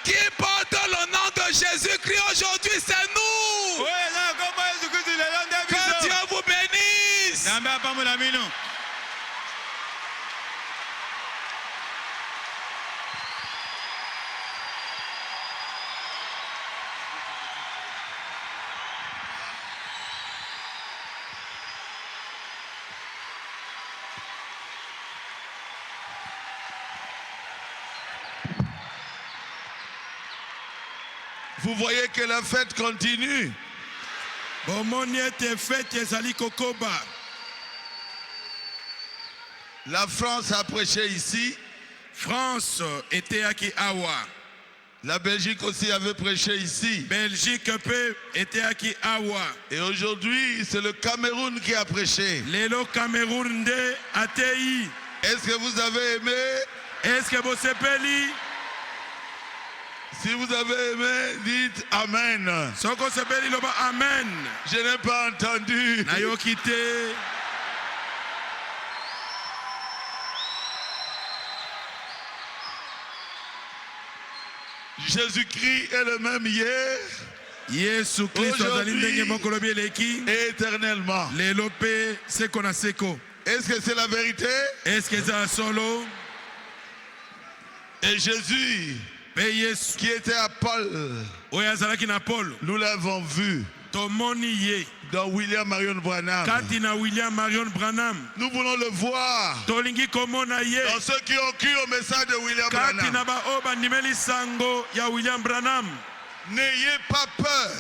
Qui porte le nom de Jésus-Christ aujourd'hui, c'est nous. Que Dieu vous bénisse. Vous voyez que la fête continue. La France a prêché ici. France était à Kiawa. La Belgique aussi avait prêché ici. Belgique était à Kiawa. Et aujourd'hui, c'est le Cameroun qui a prêché. Lelo Cameroun de ATI. Est-ce que vous avez aimé? Est-ce que vous sepeli? Si vous avez aimé, dites Amen. Amen. Je n'ai pas entendu. Jésus-Christ est le même hier, aujourd'hui et éternellement. Est-ce que c'est la vérité? Et Jésus qui était à Paul, nous l'avons vu. dans William Marion Branham. Nous voulons le voir dans ceux qui ont cru au message de William Branham. N'ayez pas peur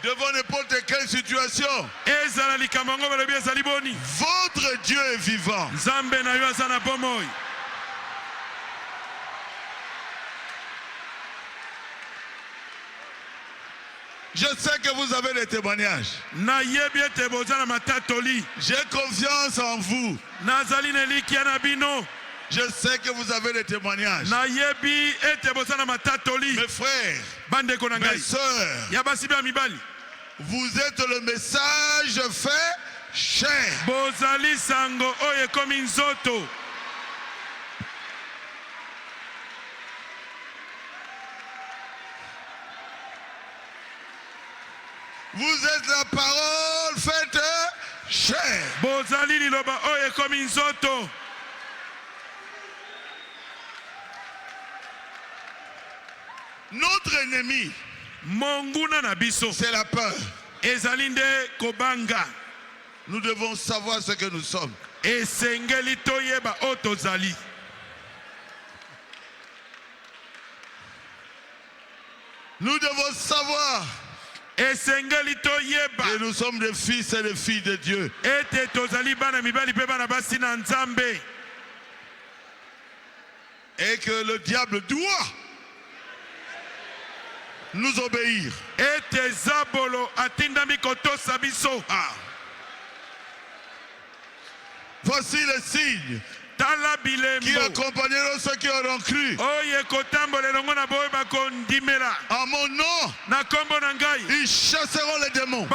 devant n'importe quelle situation. Votre Dieu est vivant. Je sais que vous avez des témoignages. J'ai confiance en vous. Je sais que vous avez des témoignages. Mes frères, mes soeurs, vous êtes le message fait chair. Vous êtes la parole faite chair. Notre ennemi, c'est la peur. Nous devons savoir ce que nous sommes. Nous devons savoir que nous sommes des fils et des filles de Dieu. Et que le diable doit nous obéir. Voici les signes qui accompagneront ceux qui auront cru. En mon nom, ils chasseront les démons.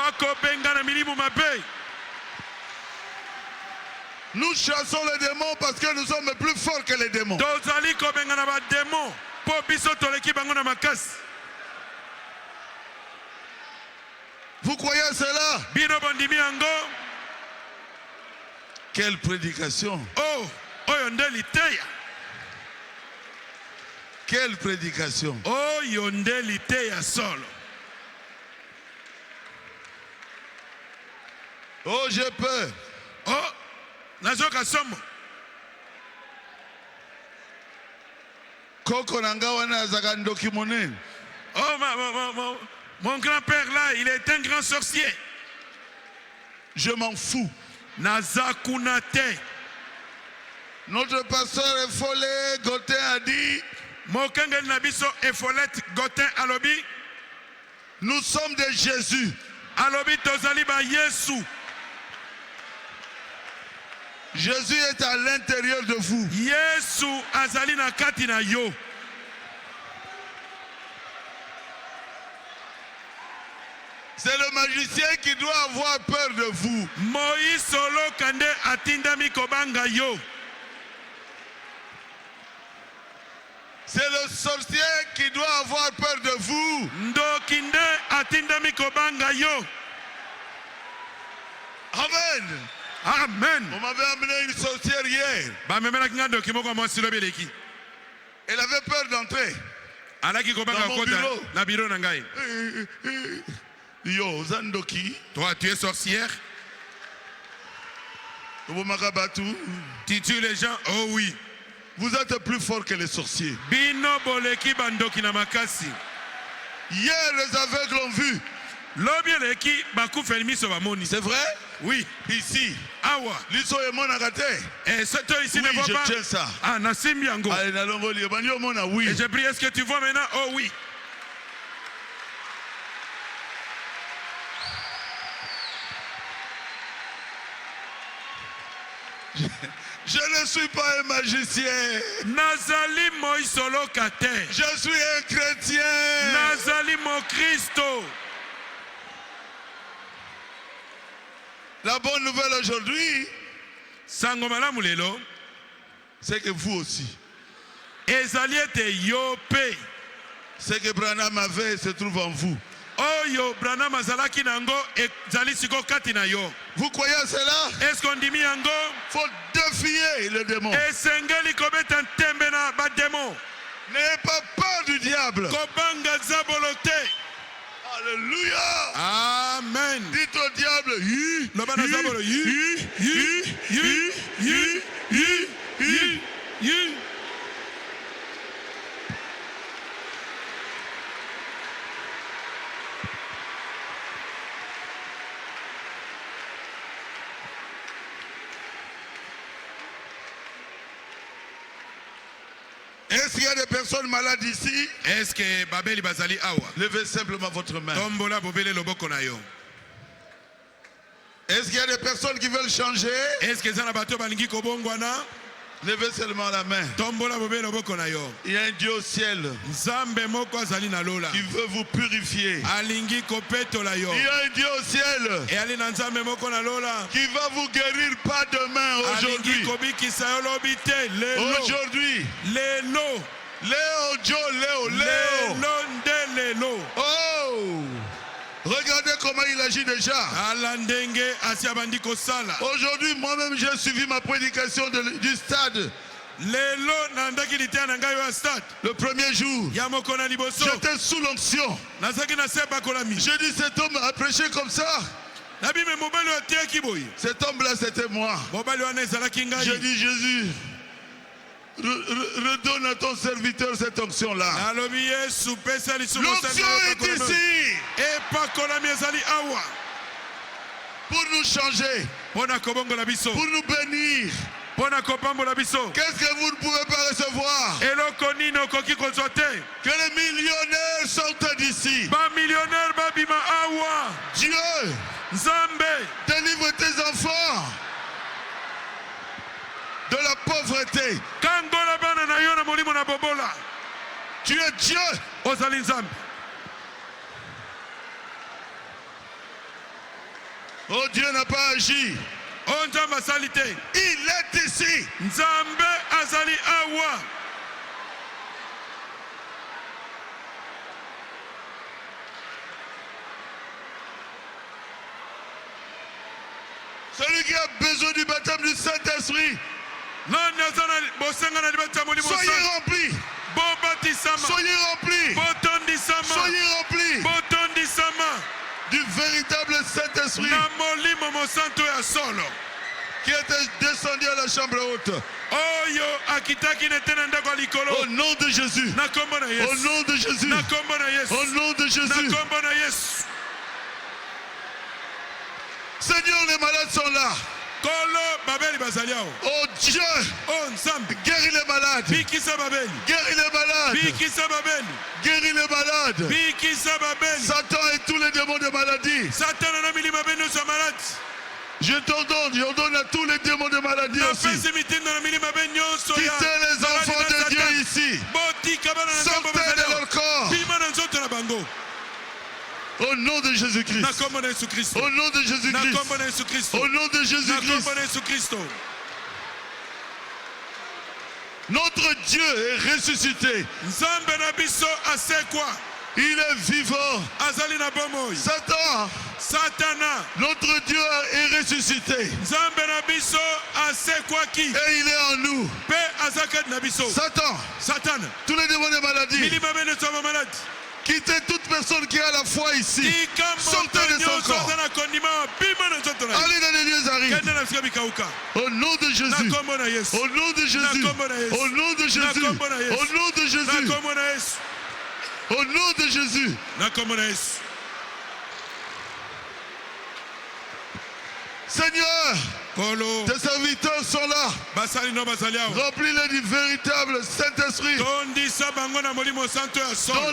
Nous chassons les démons parce que nous sommes plus forts que les démons. Vous croyez à cela? Quelle prédication! Quelle prédication! Oh, j'ai peur. Mon grand-père là, il est un grand sorcier. Je m'en fous. Nazakunate. Notre pasteur Effolé Gotin a dit, Mokangel Nabiso Effolet Gotin Alobi, nous sommes de Jésus. Alobi Tozaliba Yesu. Jésus est à l'intérieur de vous. Yesu Azalina Katina Yo. C'est le magicien qui doit avoir peur de vous. Moïse Solo Kande Atindami Kobanga Yo. C'est le sorcier qui doit avoir peur de vous. Ndokinde Atindami Kobanga Yo. Amen. Amen. On m'avait amené une sorcière hier. Elle avait peur d'entrer dans mon bureau. Yo, Zandoki. Toi, tu es sorcière. Tu tues les gens. Oh oui. Vous êtes plus fort que les sorciers. Bino boleki bandoki na makasi. Hier, les aveugles ont vu. C'est vrai? Oui. Ici. Awa. Liso et mon agate. Et ce ici ne voit pas. Je tiens ça. Ah, Nassim Yango. Oui. Et j'ai pris, est-ce que tu vois maintenant? Oh oui. Je ne suis pas un magicien. Nazali Moïsolo Kate. Je suis un chrétien. Nazali Mo Christo. La bonne nouvelle aujourd'hui, Sangomala Mulelo, c'est que vous aussi. Ezaliete Yope. Ce que Branham avait se trouve en vous. Oyo Branham Azalaki Nango et Zalisiko Katina Yo. Vous croyez à cela? Est-ce qu'on dit Miango? Faut défier le démon. Et Sengeli Kobeta Tembena Bademo. N'ayez pas peur du diable. Kobanga Zabolote. Alléluia. Amen. Dites au diable, Est-ce qu'il y a des personnes malades ici? Est-ce que Babeli Bazali Awa? Levez simplement votre main. Tombola Bobele Loboko na yo. Est-ce qu'il y a des personnes qui veulent changer? Est-ce que Zana Bato Balingi Kobongwana? Levez seulement la main. Tombola Bobele Loboko na yo. Il y a un Dieu au ciel Nzambe moko azali na lola. qui veut vous purifier. Alingi kopeto la yo. Il y a un Dieu au ciel Et ali na nzambe moko na lola. qui va vous guérir pas demain, aujourd'hui. Alingi kobikisa yo lobite lelo. Aujourd'hui. Lelo. Léo, Joe, Léo. Lelo nde lelo. Oh! Regardez comment il agit déjà. Alandenge asiabandi kosala. Aujourd'hui, moi-même, j'ai suivi ma prédication du stade. Lelo nandaki litea na ngai yo stade. Le premier jour, Ya moko na liboso. j'étais sous l'onction. Nazaki na seba kolami. J'ai dit, cet homme a prêché comme ça. Nabi me mobali wa tiaki boy. Cet homme-là, c'était moi. Mobali wa ezalaki ngai. J'ai dit, Jésus, redonne à ton serviteur cette onction-là. L'onction est ici pour nous changer, pour nous bénir. Qu'est-ce que vous ne pouvez pas recevoir? Que les millionnaires sortent d'ici. Dieu, délivre tes enfants de la pauvreté. Tu es Dieu. Oh, Dieu n'a pas agi. Il est ici. Celui qui a besoin du baptême du Saint-Esprit, soyez remplis. Soyez remplis. Soyez remplis du véritable Saint-Esprit qui était descendu à la chambre haute. Au nom de Jésus. Au nom de Jésus. Au nom de Jésus. Seigneur, les malades sont là. Oh Dieu, guéris les malades. Guéris les malades. Guéris les malades. Satan et tous les démons de maladie. Je t'ordonne à tous les démons de maladie aussi. Quittez les enfants de Dieu ici. Sortez de leur corps. Au nom de Jésus-Christ. Au nom de Jésus-Christ. Au nom de Jésus-Christ. Notre Dieu est ressuscité. Il est vivant. Satan, notre Dieu est ressuscité. Et il est en nous. Satan, tous les démons de maladie. Quittez toute personne qui a la foi ici. Sortez de son corps. Allez dans les lieux arides. Au nom de Jésus. Au nom de Jésus. Au nom de Jésus. Au nom de Jésus. Au nom de Jésus. Seigneur, tes serviteurs sont là. Remplis-les du véritable Saint-Esprit. Donne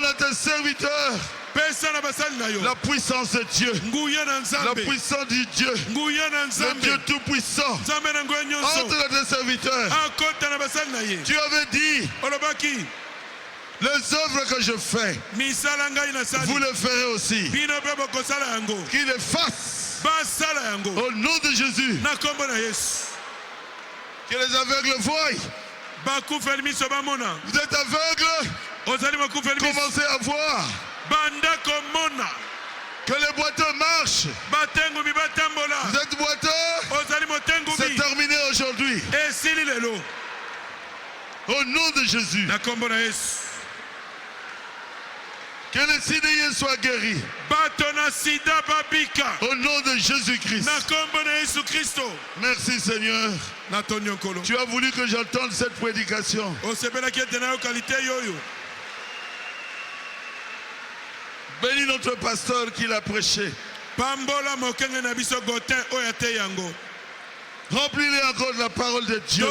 à tes serviteurs la puissance de Dieu. La puissance du Dieu. Le Dieu tout-puissant. Entre tes serviteurs. Tu avais dit, les œuvres que je fais, vous les ferez aussi. Qu'il les fasse. Au nom de Jésus. Que les aveugles voient. Vous êtes aveugles. Commencez à voir. Que les boiteux marchent. Vous êtes boiteux. C'est terminé aujourd'hui. Au nom de Jésus. Que les sidéens soient guéris. Au nom de Jésus-Christ. Merci Seigneur. Tu as voulu que j'entende cette prédication. Bénis notre pasteur qui l'a prêché. Remplis-les encore de la parole de Dieu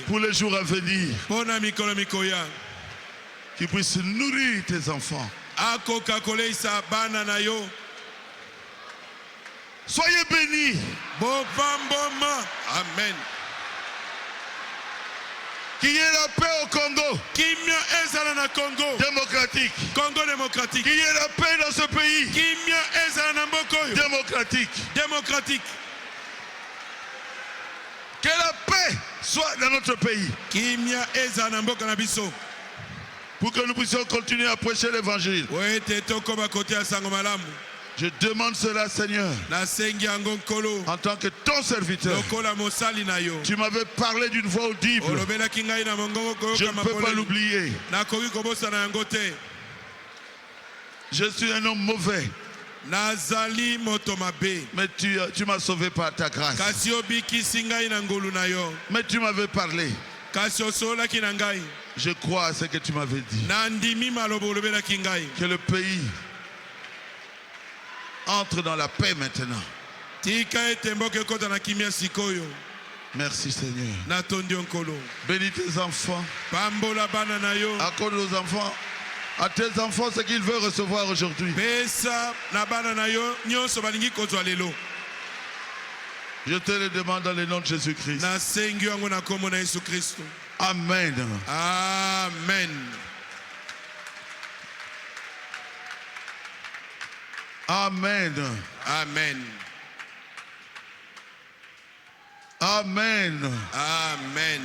pour les jours à venir. Qu'il puisse nourrir tes enfants. Soyez bénis. Amen. Qu'il y ait la paix au Congo. Démocratique. Congo démocratique. Qu'il y ait la paix dans ce pays. Démocratique. Démocratique. Que la paix soit dans notre pays. Pour que nous puissions continuer à prêcher l'évangile. Je demande cela, Seigneur, en tant que ton serviteur. Tu m'avais parlé d'une voix audible. Je ne peux pas l'oublier. Je suis un homme mauvais. Mais tu m'as sauvé par ta grâce. Mais tu m'avais parlé. Je crois à ce que tu m'avais dit. Que le pays entre dans la paix maintenant. Merci Seigneur. Bénis tes enfants. Accorde aux enfants, à tes enfants ce qu'ils veulent recevoir aujourd'hui. Je te le demande dans le nom de Jésus-Christ. Amen. Amen. Amen. Amen. Amen. Amen.